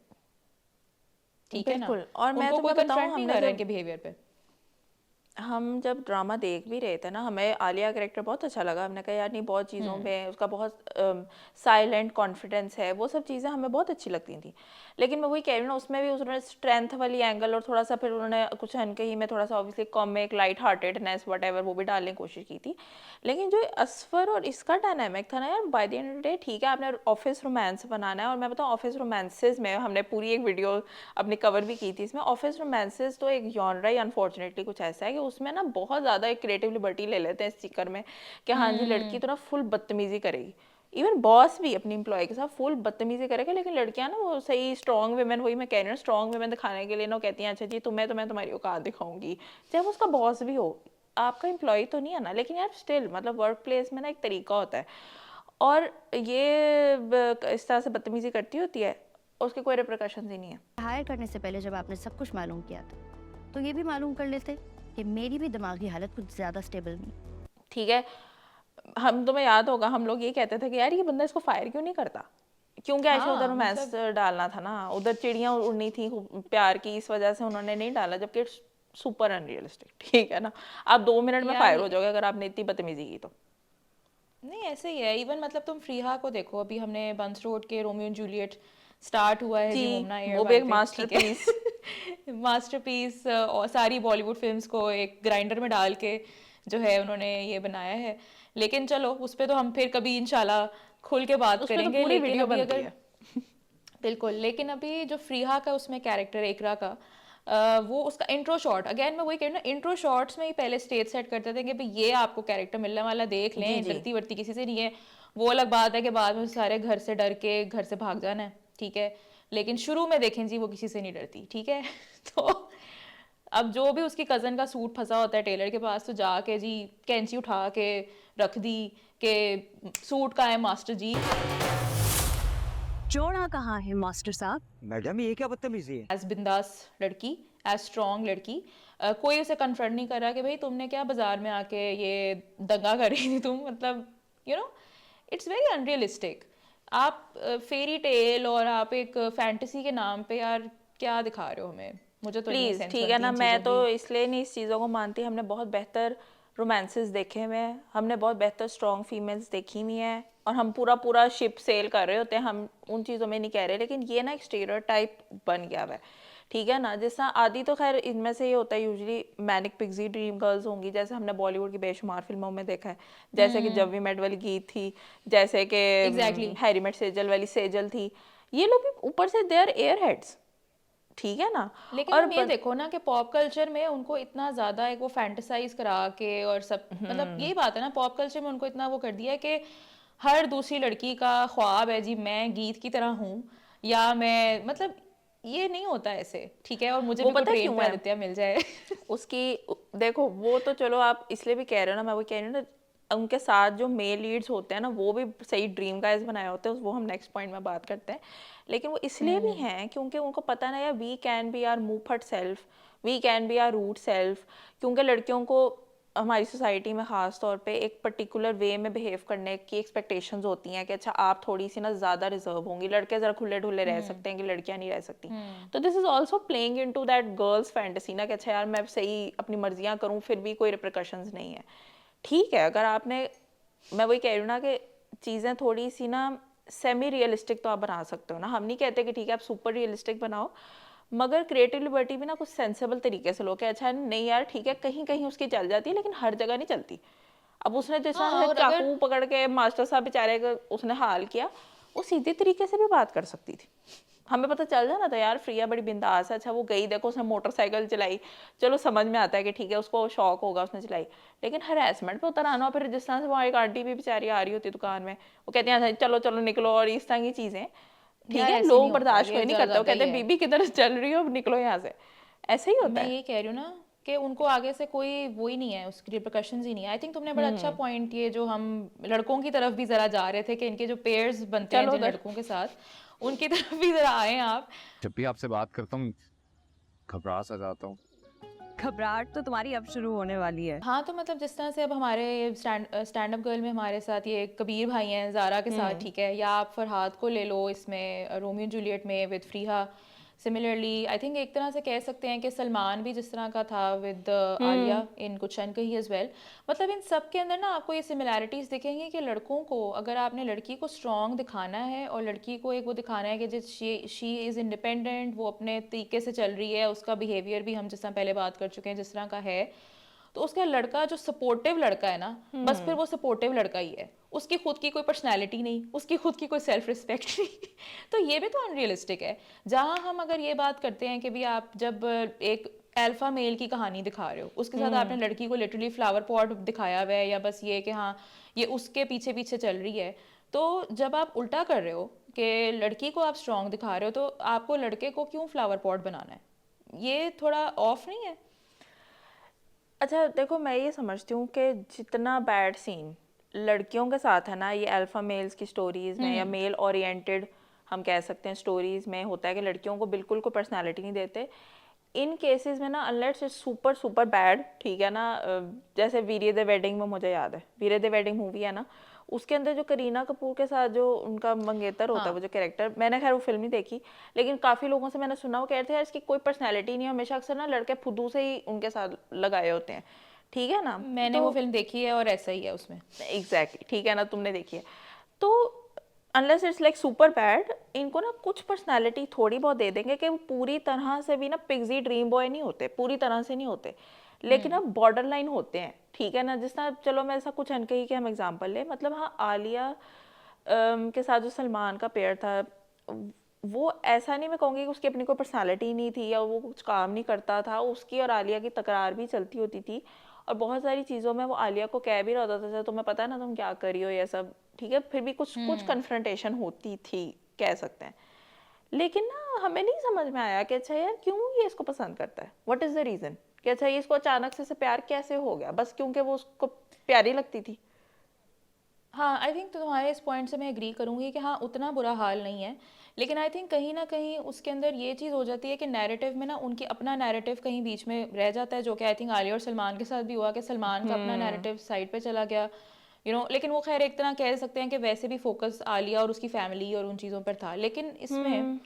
ठीक है ना। बिल्कुल। और मैं उनको कोई तुम्हें बताऊं, कन्फ्रंट नहीं हमने कर रहा है जब इनके बिहेवियर पे। हम जब ड्रामा देख भी रहे थे ना, हमें आलिया कैरेक्टर बहुत अच्छा लगा, हमने कहा यार नहीं बहुत चीज़ों में उसका बहुत साइलेंट कॉन्फिडेंस है, वो सब चीज़ें हमें बहुत अच्छी लगती थी। लेकिन मैं वही कह रही हूँ ना, उसमें भी उन्होंने स्ट्रेंथ वाली एंगल और थोड़ा सा फिर उन्होंने कुछ अनकही में थोड़ा सा obviously comic light heartedness what ever वो भी डालने की कोशिश की थी। लेकिन जो असफर और इसका डायनामिक था ना यार, by the end of the day ठीक है आपने ऑफिस रोमांस बनाना है, और मैं बताऊँ ऑफिस रोमांसेस में हमने पूरी एक वीडियो अपनी कवर भी की थी, इसमें ऑफिस रोमांसेस तो एक जॉनरा ही अनफॉर्चुनेटली कुछ ऐसा है कि उसमें ना बहुत ज़्यादा एक क्रिएटिव लिबर्टी ले लेते हैं इस चक्कर में कि हाँ जी लड़की तो ना फुल बदतमीजी करेगी, इवन बॉस भी अपनी एम्प्लॉय के साथ फुल बदतमीजी करेगा, लेकिन लड़कियां ना वो सही स्ट्रॉन्ग वुमेन, वही मैं कह रही हूँ स्ट्रॉन्ग वुमेन दिखाने के लिए ना कहती हैं अच्छा जी तुम्हें तो मैं तुम्हारी औकात दिखाऊंगी, चाहे वो उसका बॉस भी हो, आपका एम्प्लॉय तो नहीं है ना, लेकिन यार स्टिल मतलब वर्क प्लेस में ना एक तरीका होता है, और ये इस तरह से बदतमीजी करती होती है, उसके कोई रिप्रकशंस ही नहीं है। हायर करने से पहले जब आपने सब कुछ मालूम किया था तो ये भी मालूम कर लेते कि मेरी भी दिमागी हालत कुछ ज़्यादा स्टेबल नहीं। ठीक है, हम तुम्हें याद होगा हम लोग ये कहते थे कि यार ये बंदा इसको फायर क्यों नहीं करता, क्योंकि ऐसा उधर हाँ रोमांस मतलब डालना था ना, उधर चिड़ियाँ उड़नी थी प्यार की, इस वजह से उन्होंने नहीं डाला, जबकि सुपर अनरियलिस्टिक, ठीक है ना। आप 2 मिनट में यार फायर हो जाओगे अगर आपने इतनी बदतमीजी की तो। नहीं ऐसे ही है। इवन मतलब तुम फ्रीहा को देखो, अभी हमने बंस रोड के रोमियो एंड जूलियट स्टार्ट हुआ है जी जी मोमना वो भी एयरवाइल एक पे, ठीक मास्टरपीस। है। मास्टरपीस, और सारी बॉलीवुड फिल्म्स को एक ग्राइंडर में डाल के जो है उन्होंने ये बनाया है। लेकिन चलो उस पे तो हम फिर कभी इंशाल्लाह खुल के बात उस पर तो करेंगे। पूरी लेकिन वीडियो अभी बनती अगर है। बिल्कुल, लेकिन अभी जो फ्रीहा का उसमें कैरेक्टर एकरा का, वो उसका इंट्रो शॉट, अगेन मैं वही कह रही हूँ ना, इंट्रो शॉट्स में ही पहले स्टेज सेट करते थे कि भाई ये आपको कैरेक्टर मिलने वाला, देख जी लें, जी डरती वर्ती किसी से नहीं है। वो अलग बात है कि बाद में सारे घर से डर के घर से भाग जाना है, ठीक है, लेकिन शुरू में देखें जी वो किसी से नहीं डरती, ठीक है। तो अब जो भी उसकी कज़न का सूट फंसा होता है टेलर के पास, तो जाके जी कैंची उठा के रख दी कि सूट का है मास्टर जी। जोड़ा कहाँ है मास्टर साहब? मैडम ये क्या बदतमीजी है? एज बिंदास लड़की, एज स्ट्रॉन्ग लड़की, कोई उसे कन्फ्रंट नहीं कर रहा कि भाई तुमने क्या बाजार में आके ये दंगा कर रही थी तुम, मतलब you know it's very unrealistic. आप फेरी टेल और आप एक फैंटेसी के नाम पे यार क्या दिखा रहे हो हमें, मुझे तो नहीं प्लीज़ सेंस ठीक है बनती ना, इन मैं चीज़ों तो की। इसलिए नहीं इस चीज़ों को मानती, हमने बहुत बेहतर रोमांसेस देखे हुए हैं, हमने बहुत बेहतर स्ट्रॉन्ग फीमेल्स देखी हुई हैं, और हम पूरा पूरा शिप सेल कर रहे होते हैं, हम उन चीज़ों में नहीं कह रहे, लेकिन ये ना एक स्टीरियोटाइप बन गया हुआ है, ठीक है ना। जैसा आदि तो खैर इनमें से ये होता है usually manic pixie dream girls होंगी, जैसे हमने बॉलीवुड की बेशुमार फिल्मों में देखा है, जैसे कि जब वी मेट वाली गीत थी, जैसे कि एग्जैक्टली। हैरी मेट सेजल वाली सेजल थी, ये लोग भी ऊपर से दे आर एयर हेड्स, ठीक है ना। लेकिन और तुम ये देखो ना कि पॉप कल्चर में उनको इतना ज़्यादा एक वो फैंटेसाइज करा के और सब, मतलब यही बात है ना, पॉप कल्चर में उनको इतना वो कर दिया है कि हर दूसरी लड़की का ख्वाब है जी मैं गीत की तरह हूँ, या मैं मतलब ये नहीं होता ऐसे, ठीक है, और मुझे वो भी कोई पता है ट्रेन क्यों पे है? आदित्य मिल जाए। देखो वो तो चलो आप इसलिए भी कह रहे हो ना, मैं वो कह रही हूँ ना, उनके साथ जो मेल लीड्स होते हैं ना वो भी सही ड्रीम गाइज बनाए होते हैं, वो हम नेक्स्ट पॉइंट में बात करते हैं। लेकिन वो इसलिए भी हैं क्योंकि उनको पता ना यार, वी कैन बी आर मुफट self, we can be our rude self. क्योंकि लड़कियों को हमारी सोसाइटी में ख़ास तौर पे एक पर्टिकुलर वे में बिहेव करने की एक्सपेक्टेशंस होती हैं कि अच्छा आप थोड़ी सी ना ज़्यादा रिजर्व होंगी, लड़के ज़रा खुले ढुले रह सकते हैं कि लड़कियां नहीं रह सकती। तो this is also playing into that girls fantasy ना कि अच्छा यार मैं सही अपनी मर्जियाँ करूँ फिर भी कोई रिप्रिकॉशंस नहीं है। ठीक है, अगर आपने, मैं वही कह रही हूँ ना कि चीज़ें थोड़ी सी ना सेमी रियलिस्टिक तो आप बना सकते हो ना, हम नहीं कहते कि ठीक है आप सुपर रियलिस्टिक बनाओ, मगर क्रिएटिव लिबर्टी भी ना कुछ सेंसेबल तरीके से लो कि अच्छा नहीं यार ठीक है कहीं कहीं उसकी चल जाती है लेकिन हर जगह नहीं चलती। अब उसने जैसा हाँ, है और अगर चाकू पकड़ के मास्टर साहब बेचारे का उसने हाल किया, वो सीधे तरीके से भी बात कर सकती थी, हमें पता चल जाना था यार फ्रिया बड़ी बिंदास है। अच्छा वो गई, देखो उसने मोटरसाइकिल चलाई, चलो समझ में आता है कि ठीक है उसको शौक होगा उसने चलाई, लेकिन हरासमेंट पे उतर आना, फिर जिस तरह से वहाँ एक आंटी भी बेचारी आ रही होती दुकान में, वो कहती हैं चलो चलो निकलो, और इस तरह की चीज़ें ठीक यार है ऐसे नहीं लोग होता, बर्दाश्त ये कोई नहीं करते, वो ज़्यादा ही कहते हैं है। बीबी किधर चल रही हो निकलो यहाँ से, ऐसे ही होता मैं है। ये कह रही हूँ ना कि उनको आगे से कोई वो ही नहीं है, उसकी रिpercussions ही नहीं है। आई थिंक तुमने बड़ा अच्छा पॉइंट, ये जो हम लड़कों की तरफ भी ज़रा जा रहे थे कि इनके जो पेयर्स बनते हैं चलो जिन उधर। लड़कों के साथ, उनकी तरफ भी ज़रा आए आप। जब भी आपसे बात करता हूँ घबरा सा जाता हूँ। घबराहट तो तुम्हारी अब शुरू होने वाली है। हाँ, तो मतलब जिस तरह से अब हमारे स्टैंड अप गर्ल में हमारे साथ ये कबीर भाई हैं ज़ारा के साथ, ठीक है, या आप फरहाद को ले लो इसमें रोमियो जूलियट में with Freeha. Similarly I think एक तरह से कह सकते हैं कि सलमान भी जिस तरह का था विद आलिया इन कुछ कही एज वेल। मतलब इन सब के अंदर ना आपको ये सिमिलैरिटीज़ दिखेंगी कि लड़कों को अगर आपने लड़की को स्ट्रॉन्ग दिखाना है और लड़की को एक वो दिखाना है कि जिस शी इज़ इंडिपेंडेंट, वो अपने तरीके से चल रही है, उसका बिहेवियर भी हम जिस तरह पहले बात कर चुके हैं जिस तरह का है, तो उसका लड़का जो सपोर्टिव लड़का है ना, बस फिर वो सपोर्टिव लड़का ही है, उसकी खुद की कोई पर्सनैलिटी नहीं, उसकी खुद की कोई सेल्फ रिस्पेक्ट नहीं। तो ये भी तो अनरियलिस्टिक है। जहाँ हम अगर ये बात करते हैं कि भी आप जब एक अल्फा मेल की कहानी दिखा रहे हो, उसके साथ आपने लड़की को लिटरली फ्लावर पॉट दिखाया हुआ है, या बस ये कि हाँ ये उसके पीछे पीछे चल रही है, तो जब आप उल्टा कर रहे हो कि लड़की को आप स्ट्रॉन्ग दिखा रहे हो, तो आपको लड़के को क्यों फ्लावर पॉट बनाना है? ये थोड़ा ऑफ नहीं है? अच्छा देखो मैं ये समझती हूँ कि जितना बैड सीन लड़कियों के साथ है ना, ये अल्फा मेल्स की स्टोरीज में या मेल ओरिएंटेड हम कह सकते हैं स्टोरीज में होता है कि लड़कियों को बिल्कुल कोई पर्सनालिटी नहीं देते, इन केसेस में ना अनलेट्स इट्स सुपर सुपर बैड, ठीक है ना। जैसे वीरे द वेडिंग में मुझे याद है, वीरे द वेडिंग मूवी है ना, उसके अंदर जो करीना कपूर के साथ जो उनका मंगेतर होता है, वो जो कैरेक्टर, मैंने खैर वो फिल्म नहीं देखी, लेकिन काफ़ी लोगों से मैंने सुना, वो कहते हैं इसकी कोई पर्सनैलिटी नहीं है, हमेशा अक्सर ना लड़के फुद्दू से ही उनके साथ लगाए होते हैं, ठीक है ना। मैंने वो फिल्म देखी है और ऐसा ही है उसमें। एग्जैक्टली ठीक है ना, तुमने देखी है। तो unless it's like super bad, इनको ना कुछ पर्सनालिटी थोड़ी बहुत दे देंगे कि वो पूरी तरह से भी ना पिग्जी ड्रीम बॉय नहीं होते, पूरी तरह से नहीं होते, लेकिन अब बॉर्डर लाइन होते हैं, ठीक है ना। जिस तरह चलो मैं ऐसा कुछ अनकही कि हम एग्जांपल ले, मतलब हाँ आलिया के साथ जो सलमान का पेयर था, वो ऐसा नहीं मैं कहूँगी कि उसकी अपनी कोई पर्सनालिटी नहीं थी या वो कुछ काम नहीं करता था, उसकी और आलिया की तकरार भी चलती होती थी, और बहुत सारी चीज़ों में वो आलिया को कह भी रहा होता था तुम्हें पता है ना तुम क्या कर रही हो ये सब, ठीक है, फिर भी कुछ कुछ कन्फ्रंटेशन होती थी कह सकते हैं। लेकिन ना हमें नहीं समझ में आया कि अच्छा यार क्यों ये इसको पसंद करता है, व्हाट इज़ द रीज़न, कि अच्छा ये इसको अचानक से प्यार कैसे हो गया, बस क्योंकि वो उसको प्यारी लगती थी। हाँ, आई थिंक तो तुम्हारे इस पॉइंट से मैं एग्री करूँगी कि हाँ उतना बुरा हाल नहीं है, लेकिन आई थिंक कहीं ना कहीं उसके अंदर ये चीज़ हो जाती है कि नैरेटिव में ना उनकी अपना नैरेटिव कहीं बीच में रह जाता है, जो कि आई थिंक आलिया और सलमान के साथ भी हुआ कि सलमान का अपना नैरेटिव साइड पे चला गया, लेकिन वो खैर एक तरह कह सकते हैं कि वैसे भी फोकस आलिया और उसकी फैमिली और उन चीज़ों पर था। लेकिन इसमें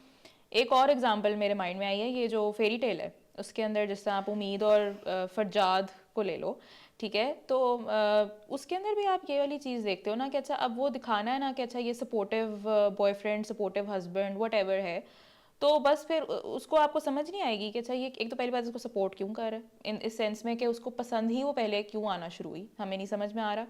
एक और एग्जांपल मेरे माइंड में आई है, ये जो फेरी टेल है उसके अंदर जिस तरह आप उम्मीद और फरजाद को ले लो, ठीक है, तो उसके अंदर भी आप ये वाली चीज़ देखते हो ना कि अच्छा अब वो दिखाना है ना कि अच्छा ये supportive boyfriend, supportive husband, what ever है, तो बस फिर उसको आपको समझ नहीं आएगी कि अच्छा ये एक तो पहली बात इसको सपोर्ट क्यों कर रहा है, इस सेंस में कि उसको पसंद ही वो पहले क्यों आना शुरू हुई, हमें नहीं समझ में आ रहा,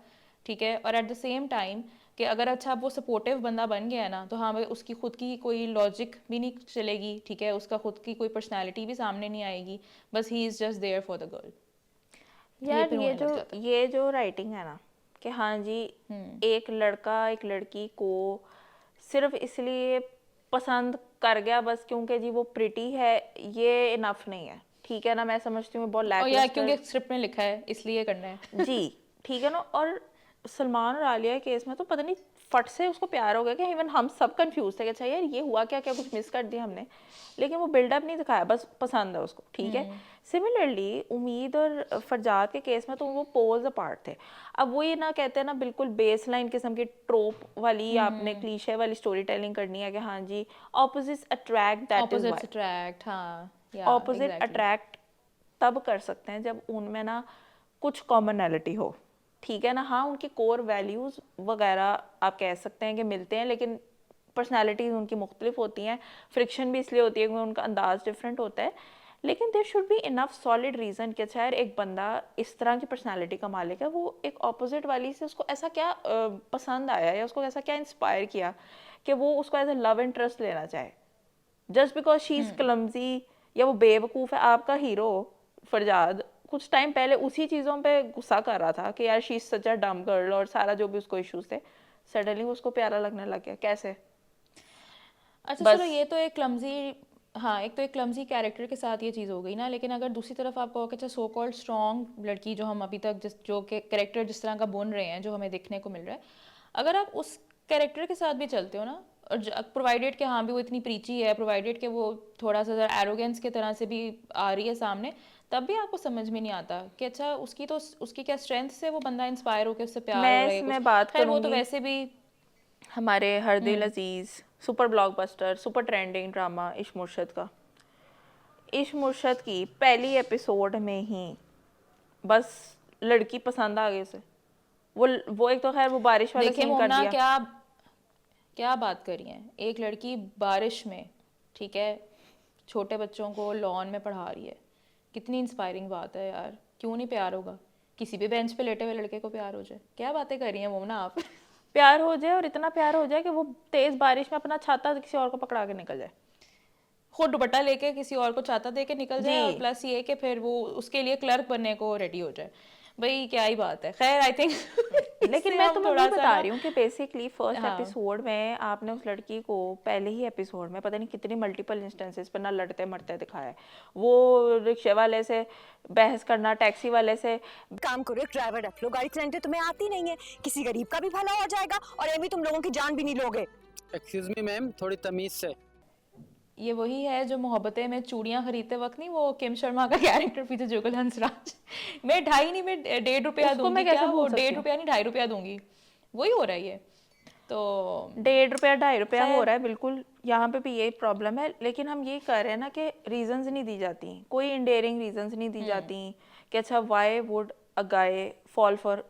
ठीक है। और एट द सेम टाइम कि अगर अच्छा वो सपोर्टिव बंदा बन गया है ना, तो हाँ भाई उसकी खुद की कोई लॉजिक भी नहीं चलेगी, ठीक है, उसका खुद की कोई पर्सनैलिटी भी सामने नहीं आएगी, बस he is just there for the girl. यार फिर होने लग जाता है। ये जो राइटिंग है ना, कि हाँ जी एक लड़का एक लड़की को सिर्फ इसलिए पसंद कर गया बस क्योंकि जी वो प्रिटी है, ये इनफ नहीं है, ठीक है ना। मैं समझती हूँ बहुत और या क्योंकि लैकलस्टर स्क्रिप्ट में लिखा है इसलिए करना है। जी, ठीक है ना। और सलमान और आलिया के केस में तो पता नहीं फट से उसको प्यार हो गया कि इवन हम सब कंफ्यूज थे कि अच्छा यार ये हुआ क्या, क्या कुछ मिस कर दिया हमने, लेकिन वो बिल्डअप नहीं दिखाया, बस पसंद है उसको, ठीक है। सिमिलरली उम्मीद और फरजाद के केस में तो वो पोल्स अपार्ट थे। अब वो ये ना कहते हैं ना बिल्कुल बेस लाइन किस्म की ट्रोप वाली आपने क्लीशे वाली स्टोरी टेलिंग करनी है कि हाँ जी opposites attract, that is opposites why attract, हाँ या ऑपोजिट एग्जैक्टली। अट्रैक्ट तब कर सकते हैं जब उनमें ना कुछ कॉमनैलिटी हो, ठीक है ना। हाँ उनकी कोर वैल्यूज़ वगैरह आप कह सकते हैं कि मिलते हैं, लेकिन पर्सनैलिटीज़ उनकी मुख्तलिफ होती हैं। फ्रिक्शन भी इसलिए होती है क्योंकि उनका अंदाज़ डिफरेंट होता है, लेकिन there should be enough solid reason कि अच्छा यार एक बंदा इस तरह की पर्सनैलिटी का मालिक है, वो एक ऑपोजिट वाली से उसको ऐसा क्या पसंद आया या उसको ऐसा क्या इंस्पायर किया कि वो उसको एज ए लव इंटरेस्ट लेना चाहे, just because she is clumsy या वो बेवकूफ़ है। आपका हीरो फरजाद कुछ टाइम पहले उसी चीज़ों पे गुस्सा कर रहा था कि यार शी इज़ सच अ डम गर्ल और सारा जो भी उसको इश्यूज थे, सडनली उसको प्यारा लगने लग गया, कैसे? अच्छा बस चलो ये तो एक क्लमजी, हाँ एक तो एक क्लमजी कैरेक्टर के साथ ये चीज़ हो गई ना, लेकिन अगर दूसरी तरफ आप कहो कि अच्छा सो कॉल्ड स्ट्रॉन्ग लड़की जो हम अभी तक जिस जो के कैरेक्टर जिस तरह का बुन रहे हैं जो हमें देखने को मिल रहा है, अगर आप उस कैरेक्टर के साथ भी चलते हो ना, और प्रोवाइडेड कि हाँ भी वो इतनी प्रीची है, प्रोवाइडेड कि वो थोड़ा सा एरोगेंस के तरह से भी आ रही है सामने, तब भी आपको समझ में नहीं आता कि अच्छा उसकी क्या स्ट्रेंथ से वो बंदा इंस्पायर होकर उससे प्यार हो मैं रहा है कुछ। इसमें बात खैर वो तो करूँगी वैसे भी हमारे हर दिल अजीज़ super blockbuster super trending drama Ishq Murshid का। इश्क मुर्शद की पहली एपिसोड में ही बस लड़की पसंद आ गई उसे। वो एक तो खैर वो बारिश वाला देखिए सीन कर मोमना दिया। क्या क्या बात करी है, एक लड़की बारिश में, ठीक है, छोटे बच्चों को लॉन में पढ़ा रही है, कितनी इंस्पायरिंग बात है यार। क्यों नहीं प्यार होगा, किसी भी बेंच पे लेटे हुए लड़के को प्यार हो जाए। क्या बातें कर रही हैं मोमना आप। प्यार हो जाए और इतना प्यार हो जाए कि वो तेज बारिश में अपना छाता किसी और को पकड़ा के निकल जाए, खुद दुपट्टा लेके किसी और को छाता दे के निकल जाए, और जी। प्लस ये कि फिर वो उसके लिए क्लर्क बनने को रेडी हो जाए। भाई क्या ही बात है। खैर आई थिंक लेकिन इससे मैं हम तुम्हें थोड़ा वही सा बता ना, रही हूँ कि बेसिकली फर्स्ट हाँ एपिसोड में आपने उस लड़की को पहले ही एपिसोड में पता नहीं कितनी मल्टीपल इंस्टेंसेस पर ना लड़ते मरते दिखाया है। वो रिक्शे वाले से बहस करना, टैक्सी वाले से काम करो, एक ड्राइवर रख लो, गाड़ी चलाने तो तुम्हें आती नहीं है, किसी गरीब का भी भला हो जाएगा और ये भी तुम लोगों की जान भी नहीं लोगे। एक्सक्यूज मी मैम, थोड़ी तमीज से। ये वही है जो मोहब्बतें में चूड़ियां खरीदते वक्त, नहीं वो किम शर्मा का कैरेक्टर पीछे जुगल हंसराज, मैं 2.5 नहीं, मैं 1.5 रुपया उसको मैं दूंगी, कैसे क्या वो भूल सकती 1.5 हूँ। रुपया नहीं 2.5 रुपया दूंगी, वही हो रहा है ये तो। 1.5 रुपया 2.5 रुपया हो खैर रहा है, बिल्कुल यहाँ पे भी यही प्रॉब्लम है। लेकिन हम ये कर रहे हैं ना कि रीजंस नहीं दी जाती, कोई इंडेयरिंग रीजंस नहीं दी जाती कि अच्छा why would a guy fall for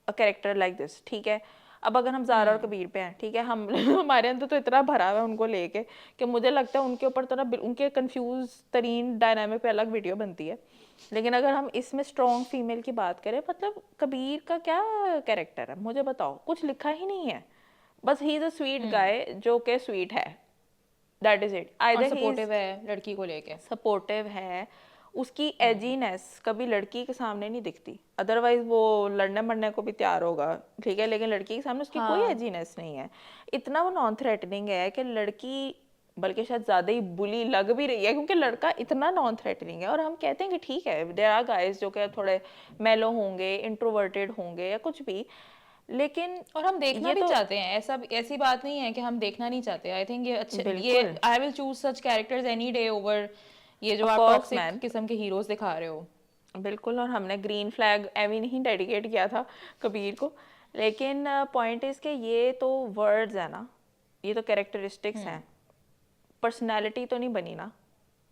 a character like this, ठीक है। अब अगर हम ज़ारा और कबीर पे हैं, ठीक है, हम हमारे अंदर तो इतना भरा हुआ है उनको लेके कि मुझे लगता है उनके ऊपर तो ना उनके कंफ्यूज तरीन डायनामिक पे अलग वीडियो बनती है। लेकिन अगर हम इसमें स्ट्रॉन्ग फीमेल की बात करें, मतलब कबीर का क्या कैरेक्टर है मुझे बताओ, कुछ लिखा ही नहीं है, बस he is a sweet guy जो कि स्वीट है, दैट इज़ इट। और आइदर ही इज़ सपोर्टिव है लड़की को लेके। सपोर्टिव है, उसकी एजीनेस कभी लड़की के सामने नहीं दिखती, अदरवाइज वो लड़ने मरने को भी तैयार होगा, ठीक है, लेकिन लड़की के सामने उसकी कोई हाँ एजीनेस नहीं है। इतना वो नॉन थ्रेटनिंग है कि लड़की बल्कि शायद ज़्यादा ही बुली लग भी रही है क्योंकि लड़का इतना नॉन थ्रेटनिंग है। और हम कहते हैं कि ठीक है देयर आर गाइस जो कि थोड़े मेलो होंगे, इंट्रोवर्टेड होंगे या कुछ भी, लेकिन और हम देखना ये भी तो चाहते हैं, ऐसा ऐसी बात नहीं है कि हम देखना नहीं चाहते। आई थिंक ये अच्छे, ये बिल्कुल I will choose such characters any day over ये जो ऑफ आप कोर्स टॉक्सिक मैन, किस्म के हीरोज दिखा रहे हो। बिल्कुल। और हमने ग्रीन फ्लैग एवी नहीं डेडिकेट किया था कबीर को, लेकिन पॉइंट इज़ कि ये तो वर्ड्स है ना, ये तो कैरेक्टरिस्टिक्स हैं, पर्सनैलिटी तो नहीं बनी ना।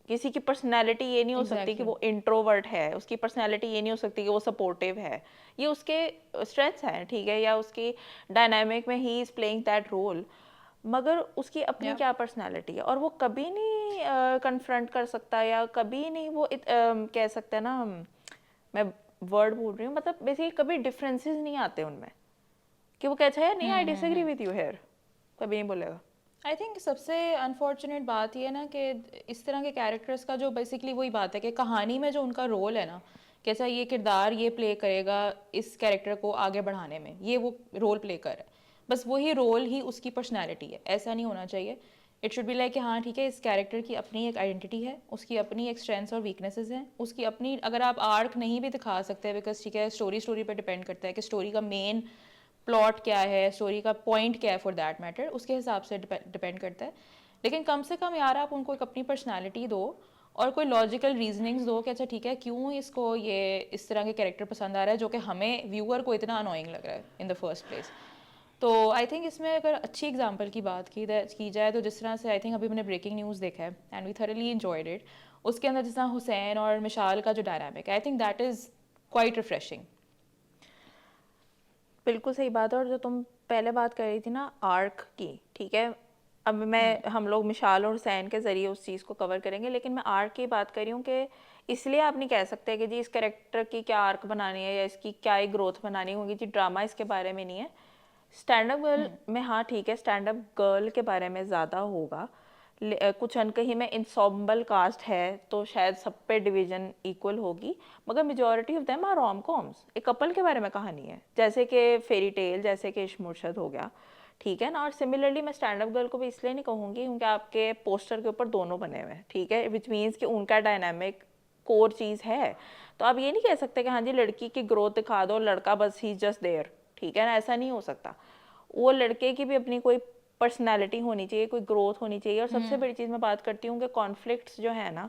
किसी की पर्सनैलिटी ये नहीं हो सकती कि एग्जैक्टली वो इंट्रोवर्ट है, उसकी पर्सनैलिटी ये नहीं हो सकती कि वो सपोर्टिव है, ये उसके स्ट्रेंथ्स हैं, ठीक है, या उसकी डायनामिक में ही इज़ प्लेइंग दैट रोल, मगर उसकी अपनी या क्या पर्सनैलिटी है और वो कभी नहीं कन्फ्रंट कर सकता या कभी नहीं वो कह सकते हैं ना, मैं वर्ड बोल रही हूँ, मतलब बेसिकली कभी डिफरेंसेस नहीं आते उनमें कि वो कहता है नहीं I disagree with you here, कभी नहीं बोलेगा। आई थिंक सबसे अनफॉर्चुनेट बात ये है ना कि इस तरह के कैरेक्टर्स का जो बेसिकली वही बात है कि कहानी में जो उनका रोल है ना, कि अच्छा ये किरदार ये प्ले करेगा इस कैरेक्टर को आगे बढ़ाने में, ये वो रोल प्ले कर रहा है, बस वही रोल ही उसकी पर्सनैलिटी है, ऐसा नहीं होना चाहिए। इट शुड बी लाइक कि हाँ ठीक है, इस कैरेक्टर की अपनी एक आइडेंटिटी है, उसकी अपनी एक स्ट्रेंथ्स और वीकनेसेस हैं, उसकी अपनी, अगर आप आर्क नहीं भी दिखा सकते बिकॉज ठीक है स्टोरी पे डिपेंड करता है कि स्टोरी का मेन प्लॉट क्या है, स्टोरी का पॉइंट क्या है फॉर दैट मैटर, उसके हिसाब से डिपेंड करता है। लेकिन कम से कम यार आप उनको एक अपनी पर्सनालिटी दो और कोई लॉजिकल रीजनिंग्स दो कि अच्छा ठीक है क्यों इसको ये इस तरह के कैरेक्टर पसंद आ रहा है जो कि हमें व्यूअर को इतना अनोइंग लग रहा है इन द फर्स्ट प्लेस। तो आई थिंक इसमें अगर अच्छी एग्जांपल की बात की जाए तो जिस तरह से आई थिंक अभी मैंने ब्रेकिंग न्यूज़ देखा है and we thoroughly enjoyed it, उसके अंदर जिस तरह हुसैन और मिशाल का जो डायनामिक है, I think that is quite refreshing. बिल्कुल सही बात है। और जो तुम पहले बात कर रही थी ना आर्क की, ठीक है, अब हम लोग मिशाल और हुसैन के ज़रिए उस चीज़ को कवर करेंगे, लेकिन मैं आर्क की बात कर रही हूँ कि इसलिए आप नहीं कह सकते कि जी इस कैरेक्टर की क्या आर्क बनानी है या इसकी क्या एक ग्रोथ बनानी होगी, जी ड्रामा इसके बारे में नहीं है। स्टैंड अप गर्ल में हाँ ठीक है, स्टैंड अप गर्ल के बारे में ज़्यादा होगा, कुछ अनकही में इंसॉम्बल कास्ट है तो शायद सब पे डिवीजन इक्वल होगी, मगर majority of them are rom coms, एक कपल के बारे में कहानी है, जैसे कि फेरी टेल, जैसे कि इश्क मुर्शद हो गया, ठीक है ना। और सिमिलरली मैं स्टैंड अप गर्ल को भी इसलिए नहीं कहूँगी क्योंकि आपके पोस्टर के ऊपर दोनों बने हुए हैं, ठीक है, विच मीन्स कि उनका डायनामिक कोर चीज़ है। तो आप ये नहीं कह सकते कि हाँ जी लड़की की ग्रोथ दिखा दो, लड़का बस ही जस्ट देयर, ठीक है ना, ऐसा नहीं हो सकता। वो लड़के की भी अपनी कोई पर्सनैलिटी होनी चाहिए, कोई ग्रोथ होनी चाहिए। और सबसे बड़ी चीज़ मैं बात करती हूँ कि कॉन्फ्लिक्ट्स जो है ना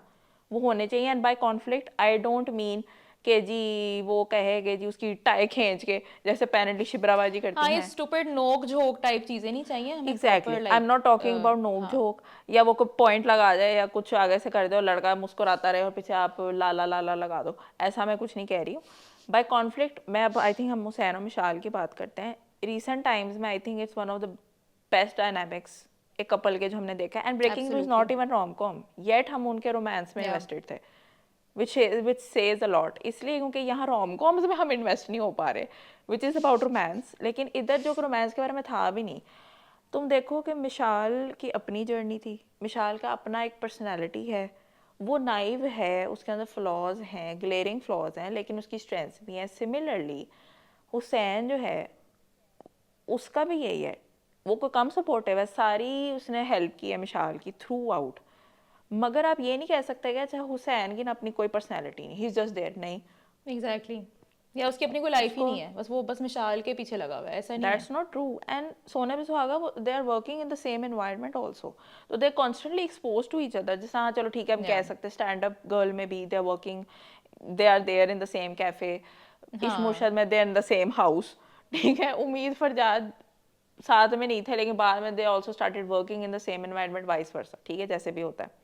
वो होने चाहिए। And by conflict I don't mean कि जी वो कहे कि जी उसकी टाई खींच के जैसे पैनली शिबराबाजी करती हाँ, हैं, ये स्टूपिड नोक झोंक टाइप चीज़ें नहीं चाहिए हमें, exactly, proper I am not talking about नोक हाँ झोंक, या वो कोई पॉइंट लगा जाए या कुछ आगे से कर दे और लड़का मुस्कुराता रहे और पीछे आप लाला लाला लगा दो, ऐसा मैं कुछ नहीं कह रही हूँ। बाय कॉन्फ्लिक्ट मैं अब आई थिंक हम हुसैन और मिशाल की बात करते हैं। रिसेंट टाइम्स में I think it's one of the best dynamics एक कपल के जो हमने देखा है। And breaking news not even rom com yet, हम उनके रोमांस में इन्वेस्टेड थे, विच सेज अ लॉट, इसलिए क्योंकि यहाँ रोम कॉम्स में हम इन्वेस्ट नहीं हो पा रहे विच इज़ अबाउट रोमांस, लेकिन इधर जो रोमांस के बारे में था भी नहीं। तुम देखो कि मिशाल की अपनी जर्नी थी, मिशाल का अपना एक पर्सनैलिटी है, वो नाइव है, उसके अंदर फ्लॉज हैं, ग्लेरिंग फ्लॉज हैं, लेकिन उसकी स्ट्रेंथ्स भी हैं। सिमिलरली हुसैन जो है उसका भी यही है, वो कोई कम सपोर्टिव है, सारी उसने हेल्प की है मिशाल की थ्रू आउट, मगर आप ये नहीं कह सकते कि अच्छा हुसैन की ना अपनी कोई पर्सनैलिटी नहीं, ही इज जस्ट देयर, नहीं, एग्जैक्टली, या उसकी अपनी कोई लाइफ ही नहीं है, बस वो बस मिशाल के पीछे लगा हुआ है, ऐसा नहीं है। That's not true. एंड सोने पे सुहागा they are working in the same environment also, तो they are constantly expose to each other. जैसे हाँ चलो ठीक है हम कह सकते हैं स्टैंड अप गर्ल में भी they are working, they are there in the same cafe, Ishq Murshid में they are in the same house, ठीक है। उम्मीद फरजाद साथ में नहीं थे लेकिन बाद में they also started working in the same environment, vice versa, ठीक है, जैसे भी होता है।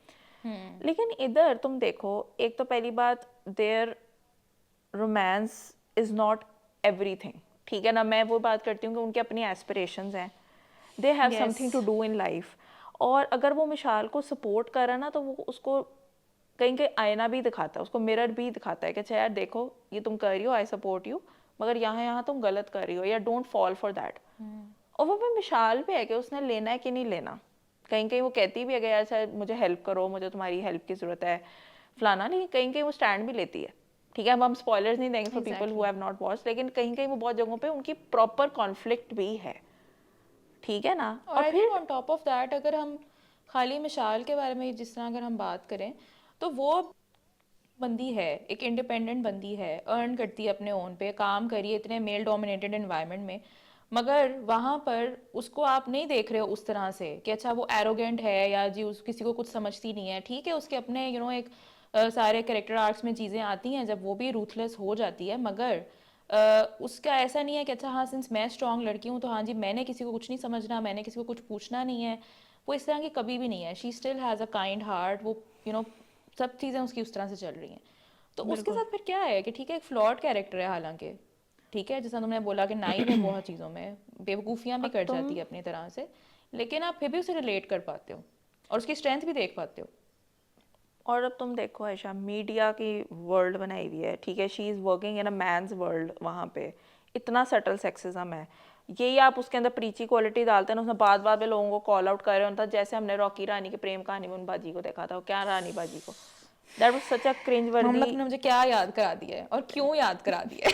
लेकिन इधर तुम देखो, एक तो पहली बात their romance is not everything, ठीक है ना। मैं वो बात करती हूँ कि उनके अपनी एस्पिरेशंस हैं, they have something to do in life, और अगर वो मिशाल को सपोर्ट कर रहा है ना तो वो उसको कहीं कहीं आईना भी दिखाता है, उसको मिरर भी दिखाता है कि अच्छा यार देखो ये तुम कर रही हो, आई सपोर्ट यू, मगर यहाँ यहाँ तुम गलत कर रही हो, या डोंट फॉल फॉर दैट। और वो भी मिशाल पे है कि उसने लेना है कि नहीं लेना। कहीं कहीं वो कहती भी है कि यार शायद मुझे हेल्प करो, मुझे तुम्हारी हेल्प की ज़रूरत है फलाना, नहीं, कहीं कहीं वो स्टैंड भी लेती है, ठीक है। अब हम स्पॉयलर्स नहीं देंगे for people who have not watched, लेकिन कहीं कहीं वो बहुत जगहों पे उनकी प्रॉपर कॉन्फ्लिक्ट भी है, ठीक है ना। और I think on top of that अगर हम खाली मिशाल के बारे में जिस तरह अगर हम बात करें तो वो बंदी है, एक इंडिपेंडेंट बंदी है, अर्न करती है अपने ओन पे, काम करिए इतने मेल डोमिनेटेड एनवायरनमेंट में, मगर वहाँ पर उसको आप नहीं देख रहे हो उस तरह से कि अच्छा वो एरोगेंट है या जी उस किसी को कुछ समझती नहीं है, ठीक है। उसके अपने एक सारे कैरेक्टर आर्क्स में चीज़ें आती हैं जब वो भी रूथलेस हो जाती है, मगर उसका ऐसा नहीं है कि अच्छा हाँ सिंस मैं स्ट्रांग लड़की हूँ तो हाँ जी मैंने किसी को कुछ नहीं समझना, मैंने किसी को कुछ पूछना नहीं है, वो इस तरह की कभी भी नहीं है। She still has a kind heart, वो सब चीज़ें उसकी उस तरह से चल रही हैं। तो उसके साथ फिर क्या है कि ठीक है एक फ्लॉड कैरेक्टर है हालांकि, ठीक है, जैसा तुमने बोला कि नाइव है बहुत चीज़ों में, बेवकूफ़ियाँ भी कर जाती है अपनी तरह से, लेकिन आप फिर भी उसे रिलेट कर पाते हो और उसकी स्ट्रेंथ भी देख पाते हो। और अब तुम देखो आयशा, मीडिया की वर्ल्ड बनाई हुई है, ठीक है, she is working in a man's world, वहाँ पे इतना सटल सेक्सिज्म है, यही आप उसके अंदर प्रीची क्वालिटी डालते हैं ना, उसमें बात बात में लोगों को कॉल आउट कर रहे होता, जैसे हमने रॉकी रानी के प्रेम कहानी में उन बाजी को देखा था, क्या रानी बाजी को, that was such a cringe मामला वर्दी, तुमने मुझे क्या याद करा दिया है और क्यों याद करा दिया है?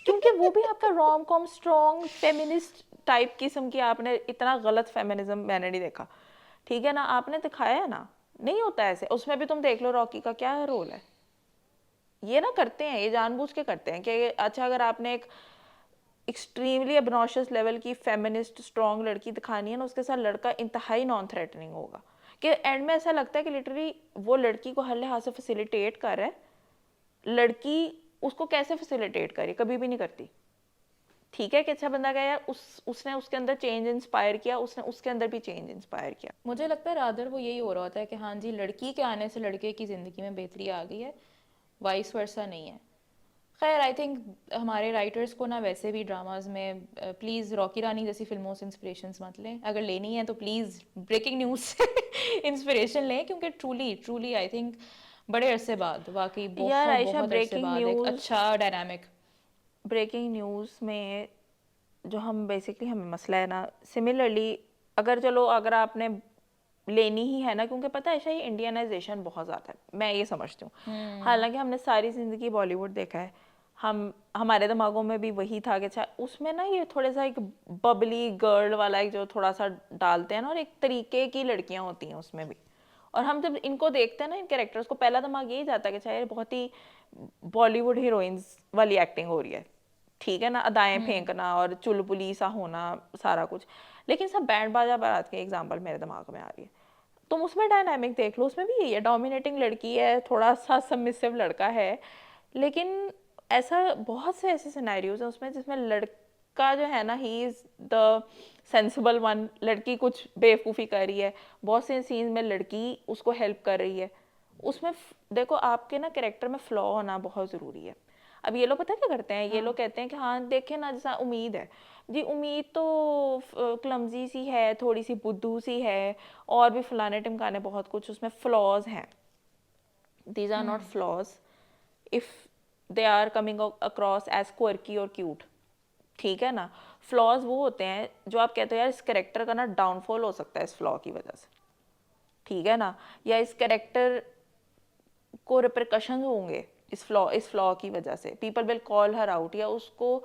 क्योंकि वो भी आपका rom com strong feminist type किस्म की, आपने इतना गलत फेमिनिज्म मैंने नहीं देखा, ठीक है ना, आपने दिखाया है ना, नहीं होता ऐसे। उसमें भी तुम देख लो रॉकी का क्या रोल है, ये ना करते हैं, ये जानबूझ के करते हैं कि अच्छा अगर आपने एक एक्सट्रीमली obnoxious लेवल की फेमिनिस्ट स्ट्रॉन्ग लड़की दिखानी है ना, उसके साथ लड़का इंतहाई नॉन थ्रेटनिंग होगा कि एंड में ऐसा लगता है कि लिटरली वो लड़की को हर लिहाज से फैसिलिटेट कर रहा है, लड़की उसको कैसे फैसिलिटेट करे, कभी भी नहीं करती। ठीक है कि अच्छा बंदा गया यार, उसने उसके अंदर चेंज इंस्पायर किया, उसने उसके अंदर भी चेंज इंस्पायर किया। मुझे लगता है रादर वो यही हो रहा होता है कि हाँ जी, लड़की के आने से लड़के की ज़िंदगी में बेहतरी आ गई है, वाइस वर्सा नहीं है। खैर आई थिंक हमारे राइटर्स को ना वैसे भी ड्रामाज में प्लीज़ रॉकी रानी जैसी फिल्मों से इंस्पिरेशंस मत लें, अगर लेनी है तो प्लीज़ ब्रेकिंग न्यूज़ से इंस्पिरेशन लें, क्योंकि ट्रूली ट्रूली आई थिंक बड़े अरसे बाद, वाकई यार बहुत आयशा, बहुत अरसे बाद एक अच्छा डायनामिक। ब्रेकिंग न्यूज़ में जो हम बेसिकली हमें मसला है ना, सिमिलरली अगर चलो अगर आपने लेनी ही है ना, क्योंकि पता है ऐसा ही इंडियनाइजेशन बहुत ज़्यादा है, मैं ये समझती हूँ। हालांकि हमने सारी ज़िंदगी बॉलीवुड देखा है, हम हमारे दिमागों में भी वही था कि अच्छा उसमें ना ये थोड़ा सा एक बबली गर्ल वाला एक जो थोड़ा सा डालते हैं ना, और एक तरीके की लड़कियाँ होती हैं उसमें भी, और हम जब इनको देखते हैं ना इन कैरेक्टर्स को, पहला दिमाग यही जाता है कि अच्छा ये बहुत ही बॉलीवुड हीरोइंस वाली एक्टिंग हो रही है, ठीक है ना, अदाएं फेंकना और चुलबुली सा होना सारा कुछ। लेकिन सब बैंड बाजा बारात की एग्जांपल मेरे दिमाग में आ रही है, तुम उसमें डायनामिक देख लो, उसमें भी यही है, डोमिनेटिंग लड़की है, थोड़ा सा सबमिसिव लड़का है, लेकिन ऐसा बहुत से ऐसे सिनेरियोज हैं उसमें जिसमें लड़का जो है ना, he is the sensible one, लड़की कुछ बेवकूफ़ी कर रही है, बहुत से सीन में लड़की उसको हेल्प कर रही है। उसमें देखो आपके ना कैरेक्टर में फ्लॉ होना बहुत ज़रूरी है। अब ये लोग पता क्या करते हैं, ये लोग कहते हैं कि हाँ देखें ना, जैसा उम्मीद है जी, उम्मीद तो क्लमजी सी है, थोड़ी सी बुद्धू सी है, और भी फलाने टिमकाने बहुत कुछ उसमें फ्लॉज हैं। These are not flaws if they are coming across as quirky और क्यूट, ठीक है ना। फ्लॉज वो होते हैं जो आप कहते हो यार इस कैरेक्टर का ना डाउनफॉल हो सकता है इस फ्लॉ की वजह से, ठीक है ना, या इस कैरेक्टर को रिपरकशन होंगे इस फ्लॉ की वजह से, people will call her out, या उसको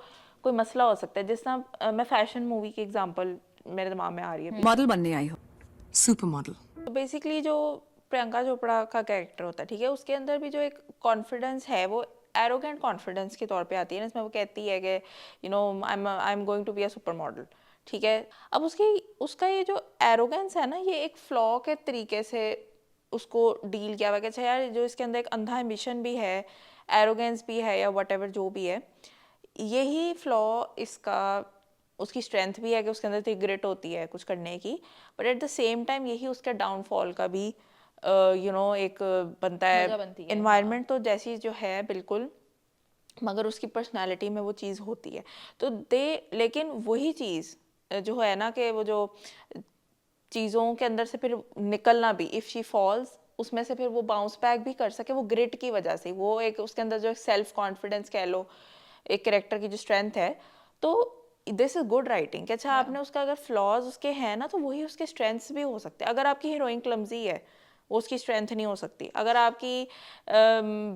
कोई मसला हो सकता है। जिस तरह मैं फैशन मूवी की एग्जांपल मेरे दिमाग में आ रही है, मॉडल बनने आई हो, सुपर मॉडल। तो बेसिकली जो प्रियंका चोपड़ा का कैरेक्टर होता है, ठीक है, उसके अंदर भी जो एक कॉन्फिडेंस है वो एरोगेंट कॉन्फिडेंस के तौर पे आती है ना, इसमें वो कहती है कि you know I am going to be a supermodel, ठीक है। अब उसका ये जो एरोगेंस है ना, ये एक फ्लॉ के तरीके से उसको डील किया हुआ है कि अच्छा यार जो इसके अंदर एक अंधा एम्बिशन भी है, एरोगेंस भी है, या वट जो भी है, यही फ्लॉ इसका उसकी स्ट्रेंथ भी है कि उसके अंदर इतनी ग्रिट होती है कुछ करने की, but at the same time यही उसके डाउनफॉल का भी एक बनता वजह है। बनती है, एनवायरनमेंट तो जैसी जो है बिल्कुल, मगर उसकी पर्सनालिटी में वो चीज़ होती है। तो लेकिन वही चीज़ जो है ना कि वो जो चीज़ों के अंदर से फिर निकलना भी, इफ़ शी फॉल्स, उसमें से फिर वो बाउंस बैक भी कर सके, वो ग्रिट की वजह से, वो एक उसके अंदर जो सेल्फ कॉन्फिडेंस कह लो, एक कैरेक्टर की जो स्ट्रेंथ है, तो दिस इज गुड राइटिंग कि अच्छा आपने उसका अगर फ्लॉज उसके हैं ना, तो वही उसके स्ट्रेंथ्स भी हो सकते हैं। अगर आपकी हीरोइन क्लमजी है, वो उसकी स्ट्रेंथ नहीं हो सकती। अगर आपकी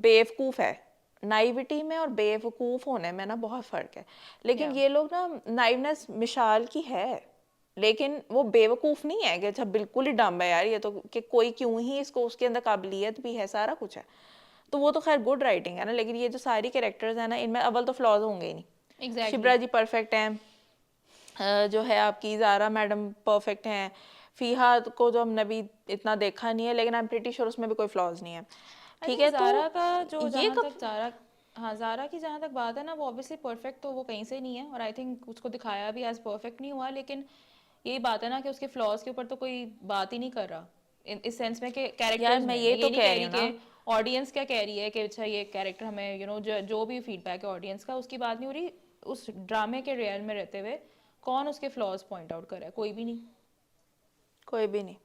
बेवकूफ़ है, नाइविटी में और बेवकूफ़ होने में ना बहुत फ़र्क है। लेकिन ये लोग ना नाइवनेस मिसाल की है, लेकिन वो बेवकूफ़ नहीं है कि अच्छा बिल्कुल ही डम्ब है यार ये तो, कि कोई क्यों ही इसको, उसके अंदर काबिलियत भी है, सारा कुछ है। तो वो तो खैर गुड राइटिंग है ना, लेकिन ये जो सारी कैरेक्टर्स हैं ना, इनमें अव्वल तो फ्लॉज होंगे ही नहीं। शिब्रा जी परफेक्ट हैं, जो है आपकी ज़ारा मैडम परफेक्ट हैं, फ़ीहा को जो हमने अभी इतना देखा नहीं है, लेकिन आई एम प्रीटी श्योर उसमें भी कोई फ्लॉज नहीं है, ठीक है। ज़ारा का जो ये जहाँ तक ज़ारा, हाँ ज़ारा की जहाँ तक बात है ना, वो ऑब्वियसली परफेक्ट तो वो कहीं से नहीं है, और आई थिंक उसको दिखाया भी एज परफेक्ट नहीं हुआ, लेकिन यही बात है ना कि उसके फ्लॉज के ऊपर तो कोई बात ही नहीं कर रहा इस सेंस में कि कैरेक्टर्स मैं में, ये तो नहीं कह कह रही रही हूँ कि ऑडियंस क्या कह रही है कि अच्छा ये कैरेक्टर हमें जो भी फीडबैक है ऑडियंस का, उसकी बात नहीं हो रही। उस ड्रामे के रियल में रहते हुए कौन उसके फ्लॉज पॉइंट आउट कर रहा है? कोई भी नहीं, कोई भी नहीं।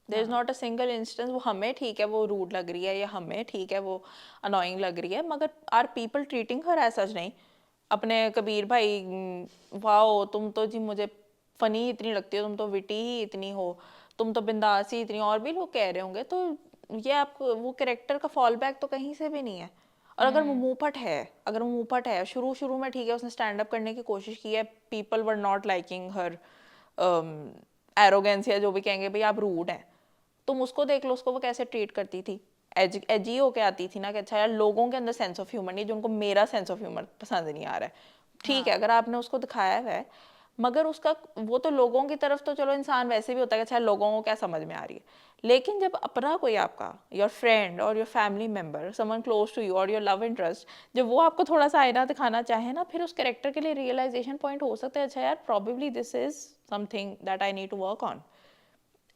There is not a single instance वो हमें ठीक है वो रूड लग रही है, या हमें ठीक है वो अनोइंग लग रही है, मगर are people treating her as such नहीं। अपने कबीर भाई, वाओ तुम तो जी मुझे फ़नी इतनी लगती हो, तुम तो विटी ही इतनी हो, तुम तो बिंदास ही इतनी, और भी लोग कह रहे होंगे, तो ये आपको वो कैरेक्टर का फॉल बैक तो कहीं से भी नहीं है। और अगर वो मुंहफट है शुरू में ठीक है, उसने स्टैंड अप करने की कोशिश की है, people were not liking her arrogance या जो भी कहेंगे भाई आप रूड हैं, तुम उसको देख लो, उसको वो कैसे ट्रीट करती थी, एजी होके आती थी ना कि अच्छा यार लोगों के अंदर सेंस ऑफ ह्यूमर नहीं, जिनको मेरा सेंस ऑफ ह्यूमर पसंद नहीं आ रहा है, ठीक है अगर आपने उसको दिखाया हुआ है, मगर उसका वो तो लोगों की तरफ तो चलो इंसान वैसे भी होता है कि अच्छा लोगों को क्या समझ में आ रही है, लेकिन जब अपना कोई आपका योर फ्रेंड और your family member someone close to you और योर लव इंटरेस्ट जब वो आपको थोड़ा सा आईना दिखाना चाहे ना, फिर उस कैरेक्टर के लिए रियलाइजेशन पॉइंट हो सकता है अच्छा यार probably this is something that I need to work on,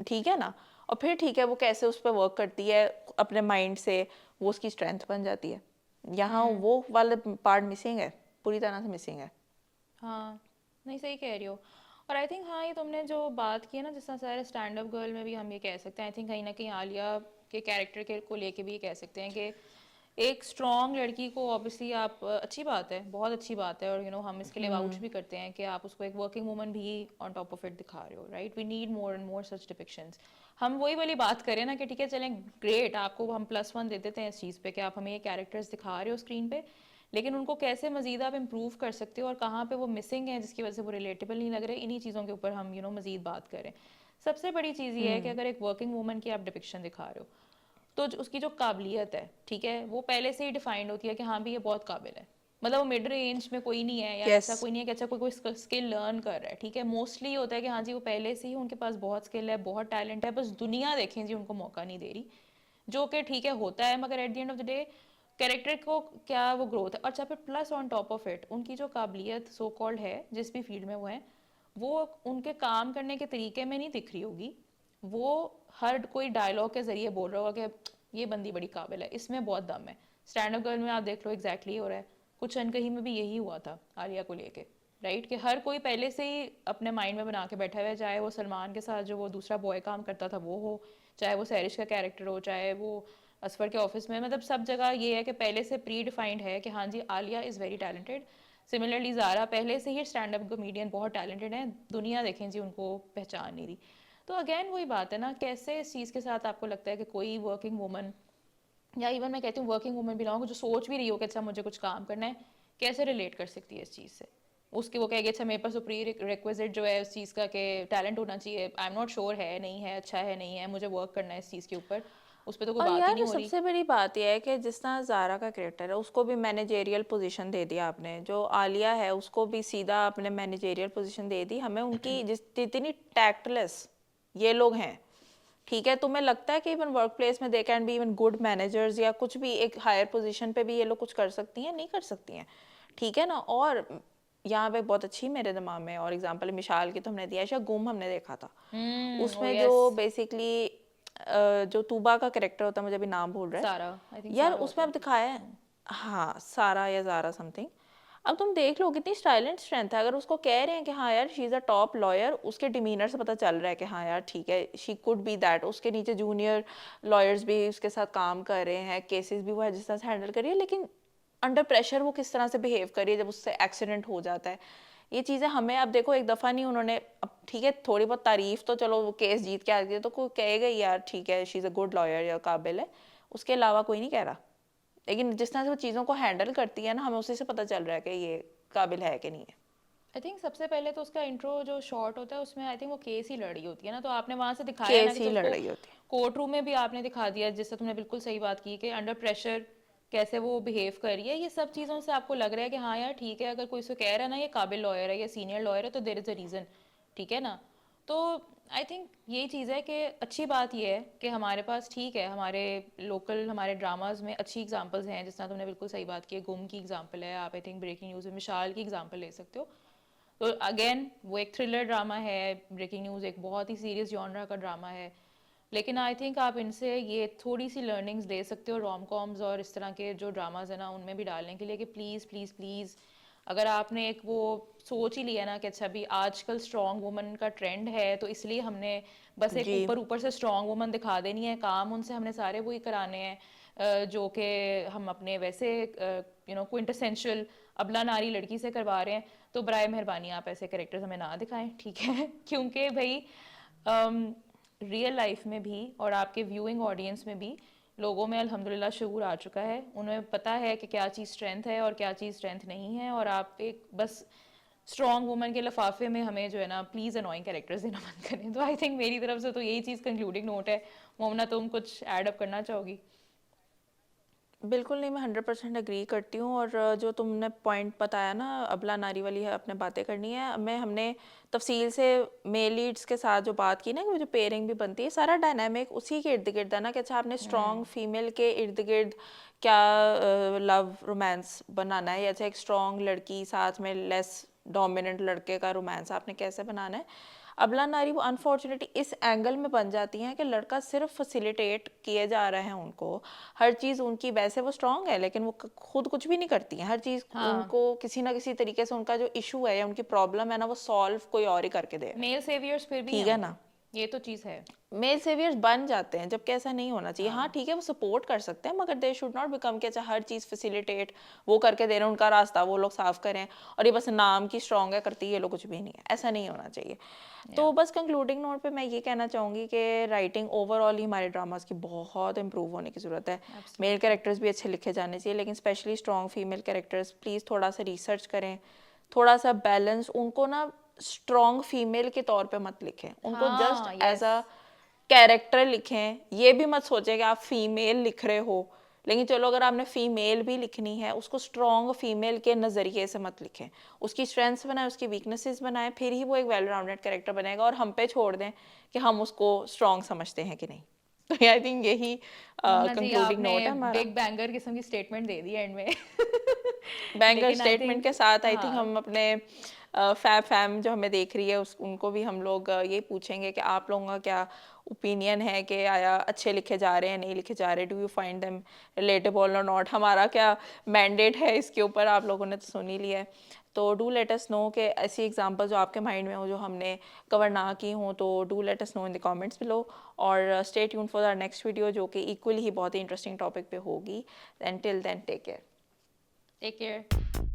ठीक है ना। और फिर ठीक है वो कैसे उस पर वर्क करती है अपने माइंड से, वो उसकी स्ट्रेंथ बन जाती है। यहाँ वो वाला पार्ट मिसिंग है, पूरी तरह से मिसिंग है। हाँ, नहीं सही कह रही हो। और आई थिंक हाँ, ये तुमने जो बात की है ना, जिस तरह सारे स्टैंड अप गर्ल में भी हम ये कह सकते हैं, आई थिंक कहीं ना कहीं आलिया के कैरेक्टर के को लेके भी ये कह सकते हैं कि एक स्ट्रॉन्ग लड़की को ऑब्वियसली आप अच्छी बात है, बहुत अच्छी बात है, और हम इसके लिए वाउच भी करते हैं कि आप उसको एक वर्किंग वूमन भी ऑन टॉप ऑफ इट दिखा रहे हो, right. We need more and more such depictions. हम वही वाली बात करें ना कि ठीक है चलें ग्रेट, आपको हम +1 दे देते हैं इस चीज़ पे कि आप हमें ये कैरेक्टर्स दिखा रहे हो स्क्रीन पे, लेकिन उनको कैसे मजीद आप इम्प्रूव कर सकते हो और कहाँ पे वो मिसिंग है जिसकी वजह से वो रिलेटेबल नहीं लग रहे, इन्हीं चीज़ों के ऊपर हम मजीद बात करें। सबसे बड़ी चीज़ ये है कि अगर एक वर्किंग वूमन की आप डिपिक्शन दिखा रहे हो तो उसकी जो काबिलियत है, ठीक है, वो पहले से ही डिफाइंड होती है कि हाँ भी ये बहुत काबिल है, मतलब वो मिड रेंज में कोई नहीं है या ऐसा कोई नहीं है कि अच्छा कोई कोई स्किल लर्न कर रहा है, ठीक है। मोस्टली होता है कि हाँ जी वो पहले से ही उनके पास बहुत स्किल है, बहुत टैलेंट है, बस दुनिया देखें जी उनको मौका नहीं दे रही, जो कि ठीक है होता है, मगर at the end of the day character को क्या वो ग्रोथ है। अच्छा फिर plus on top of it उनकी जो काबिलियत सो कॉल्ड है जिस भी फील्ड में वो है, वो उनके काम करने के तरीके में नहीं दिख रही होगी, वो हर कोई डायलॉग के जरिए बोल रहा होगा कि ये बंदी बड़ी काबिल है, इसमें बहुत दम है। स्टैंड अप गर्ल में आप देख लो एग्जैक्टली हो रहा है, कुछ अनकही में भी यही हुआ था आलिया को लेके, राइट, कि हर कोई पहले से ही अपने माइंड में बना के बैठा हुआ है, चाहे वो सलमान के साथ जो वो दूसरा बॉय काम करता था वो हो, चाहे वो सैरिश का कैरेक्टर हो, चाहे वो असफर के ऑफिस में, मतलब सब जगह ये है कि पहले से प्री डिफाइंड है कि हाँ जी Alia is very talented. Similarly Zara पहले से ही स्टैंड अप कॉमेडियन बहुत टैलेंटेड है, दुनिया देखें जी उनको पहचान नहीं रही। तो अगेन वही बात है ना, कैसे इस चीज़ के साथ आपको लगता है कि कोई वर्किंग वूमन या इवन मैं कहती हूँ वर्किंग वूमन भी ना हो, जो सोच भी रही हो कि अच्छा मुझे कुछ काम करना है, कैसे रिलेट कर सकती है इस चीज़ से। उसके वो कहेगी अच्छा मेरे पास तो प्री रिक्विजिट जो है उस चीज़ का कि टैलेंट होना चाहिए, आई एम नॉट श्योर है नहीं है, अच्छा है नहीं है, मुझे वर्क करना है इस चीज़ के ऊपर, उस पर तो कोई और बात ही यार नहीं हो रही। सबसे बड़ी बात यह है कि जिस तरह ज़ारा का कैरेक्टर है उसको भी मैनेजेरियल पोजीशन दे दिया आपने, जो आलिया है उसको भी सीधा आपने मैनेजेरियल पोजीशन दे दी। हमें उनकी जितनी टैक्टलेस ये लोग हैं, ठीक है, तुम्हें लगता है कि इवन वर्क प्लेस में they can be even good managers या कुछ भी एक हायर पोजीशन पे भी ये लोग कुछ कर सकती हैं? नहीं कर सकती हैं, ठीक है ना। और यहाँ पे बहुत अच्छी मेरे दिमाग में और एग्जांपल मिसाल की तो हमने दिया है, गुम हमने देखा था, उसमें जो बेसिकली जो तूबा का कैरेक्टर होता है, मुझे अभी नाम भूल रहा है सारा, आई थिंक यार, सारा उसमें अब होता दिखाया है, हाँ सारा या ज़ारा समथिंग। अब तुम देख लो कितनी स्टाइल एंड स्ट्रेंथ है, अगर उसको कह रहे हैं कि हाँ यार she is a top lawyer, उसके डिमीनर से पता चल रहा है कि हाँ यार ठीक है शी कुड बी दैट, उसके नीचे जूनियर लॉयर्स भी उसके साथ काम कर रहे हैं, केसेस भी वो है जिस तरह से हैंडल कर रही है, लेकिन अंडर प्रेशर वो किस तरह से बिहेव कर रही है जब उससे एक्सीडेंट हो जाता है, ये चीज़ें हमें अब देखो एक दफ़ा नहीं उन्होंने, अब ठीक है थोड़ी बहुत तारीफ तो चलो वो केस जीत के आती है तो कोई कहेगा ही यार ठीक है she is a good lawyer या काबिल है, उसके अलावा कोई नहीं कह रहा, लेकिन जिस तरह से वो चीज़ों को हैंडल करती है ना, हमें उसी से पता चल रहा है कि ये काबिल है कि नहीं है। आई थिंक सबसे पहले तो उसका इंट्रो जो शॉर्ट होता है उसमें आई थिंक वो केस ही लड़ रही होती है ना, तो आपने वहां से दिखाया ना केस कि ही लड़ उसको रही होती है। कोर्ट रूम में भी आपने दिखा दिया, जिससे तुमने बिल्कुल सही बात की कि अंडर प्रेशर कैसे वो बिहेव कर रही है, ये सब चीज़ों से आपको लग रहा है कि हाँ यार ठीक है, अगर कोई उसको कह रहा है ना ये काबिल लॉयर है या सीनियर लॉयर है तो देयर इज़ अ रीज़न, ठीक है ना। तो आई थिंक यही चीज़ है कि अच्छी बात ये है कि हमारे पास ठीक है, हमारे लोकल हमारे ड्रामाज में अच्छी एग्जांपल्स हैं, जिस तरह तुमने बिल्कुल सही बात की है, गुम की एग्जांपल है, आप आई थिंक ब्रेकिंग न्यूज़ में मिशाल की एग्जांपल ले सकते हो। तो अगेन वो एक थ्रिलर ड्रामा है, ब्रेकिंग न्यूज़ एक बहुत ही सीरियस जॉनरा का ड्रामा है, लेकिन आई थिंक आप इनसे ये थोड़ी सी लर्निंग्स दे सकते हो रोम कॉम्स और इस तरह के जो ड्रामाज है ना उनमें भी डालने के लिए कि प्लीज़ प्लीज़ प्लीज़, अगर आपने एक वो सोच ही लिया ना कि अच्छा भी आजकल स्ट्रॉन्ग वुमन का ट्रेंड है तो इसलिए हमने बस एक जी ऊपर ऊपर से स्ट्रॉन्ग वुमन दिखा देनी है, काम उनसे हमने सारे वही कराने हैं जो कि हम अपने वैसे क्विंटेसेंशियल अबला नारी लड़की से करवा रहे हैं, तो बराए मेहरबानी आप ऐसे कैरेक्टर्स हमें ना दिखाएं, ठीक है क्योंकि भाई रियल लाइफ में भी और आपके व्यूइंग ऑडियंस में भी लोगों में अल्हम्दुलिल्लाह शुऊर आ चुका है, उन्हें पता है कि क्या चीज़ स्ट्रेंथ है और क्या चीज़ स्ट्रेंथ नहीं है, और आप एक बस स्ट्रॉन्ग वुमन के लफाफे में हमें जो है ना प्लीज़ अनोइंग कैरेक्टर्स देना बंद करें। तो आई थिंक मेरी तरफ से तो यही चीज़ कंक्लूडिंग नोट है। मोमना, तुम कुछ ऐड अप करना चाहोगी? बिल्कुल नहीं, मैं 100% एग्री करती हूँ। और जो तुमने पॉइंट बताया ना, अबला नारी वाली है, अपने बातें करनी है, हमने तफसील से मेल लीड्स के साथ जो बात की ना कि वो जो पेयरिंग भी बनती है, सारा डायनामिक उसी के इर्द गिर्द है ना कि अच्छा आपने स्ट्रॉन्ग फीमेल के इर्द गिर्द क्या लव रोमांस बनाना है, या अच्छा एक स्ट्रॉन्ग लड़की साथ में लेस डोमिनेंट लड़के का रोमांस आपने कैसे बनाना है। अबला नारी वो अनफॉर्चुनेटली इस एंगल में बन जाती हैं कि लड़का सिर्फ फैसिलिटेट किए जा रहे हैं उनको, हर चीज़ उनकी, वैसे वो स्ट्रांग है लेकिन वो खुद कुछ भी नहीं करती हैं, हर चीज़ उनको किसी ना किसी तरीके से उनका जो इशू है या उनकी प्रॉब्लम है ना वो सॉल्व कोई और ही करके दे। मेल सेवियर्स फिर भी ठीक हैं है वो। ना, ये तो चीज़ है। मेल सेवियर्स बन जाते हैं जबकि ऐसा नहीं होना चाहिए। हाँ ठीक है, वो सपोर्ट कर सकते हैं मगर दे शुड नॉट बिकम कि अच्छा हर चीज़ फैसिलिटेट वो करके दे रहे हैं, उनका रास्ता वो लोग साफ करें और ये बस नाम की स्ट्रॉन्ग है करती है, ये लोग कुछ भी नहीं है, ऐसा नहीं होना चाहिए। तो बस कंक्लूडिंग नोट पे मैं ये कहना चाहूँगी कि राइटिंग ओवरऑल ही हमारे ड्रामास की बहुत इंप्रूव होने की ज़रूरत है। मेल कैरेक्टर्स भी अच्छे लिखे जाने चाहिए लेकिन specially strong female characters please थोड़ा सा रिसर्च करें, थोड़ा सा बैलेंस, उनको ना स्ट्रॉन्ग फीमेल के तौर पे मत लिखें, उनको जस्ट एज अ कैरेक्टर लिखें। ये भी मत सोचें कि आप फीमेल लिख रहे हो, लेकिन चलो अगर आपने फीमेल भी लिखनी है उसको स्ट्रॉन्ग फीमेल के नज़रिए से मत लिखें, उसकी स्ट्रेंथ्स बनाएं, उसकी वीकनेसेस बनाएं, फिर ही वो एक वेल राउंडेड कैरेक्टर बनेगा। और हम पे छोड़ दें कि हम उसको स्ट्रॉन्ग समझते हैं कि नहीं। तो आई थिंक यही मोमना जी, कंक्लूडिंग आपने नोट है हमारा। बिग बैंगर किस्म की स्टेटमेंट दे दी एंड में। बैंगर लेकिन आई स्टेटमेंट थिंक के साथ आई थिंक हाँ, हम अपने फैम जो हमें देख रही है उनको भी हम लोग ये पूछेंगे कि आप लोगों का क्या ओपिनियन है कि आया अच्छे लिखे जा रहे हैं, नहीं लिखे जा रहे, do you find them relatable और नॉट, हमारा क्या मैंडेट है इसके ऊपर, आप लोगों ने तो सुन ही लिया है। तो डू लेट अस नो कि ऐसी एग्जांपल जो आपके माइंड में हो जो हमने कवर ना की हो, तो do let us know in the comments below. और stay tuned for our next video जो कि इक्वली ही बहुत ही इंटरेस्टिंग टॉपिक पे होगी। And till then take care. Take care.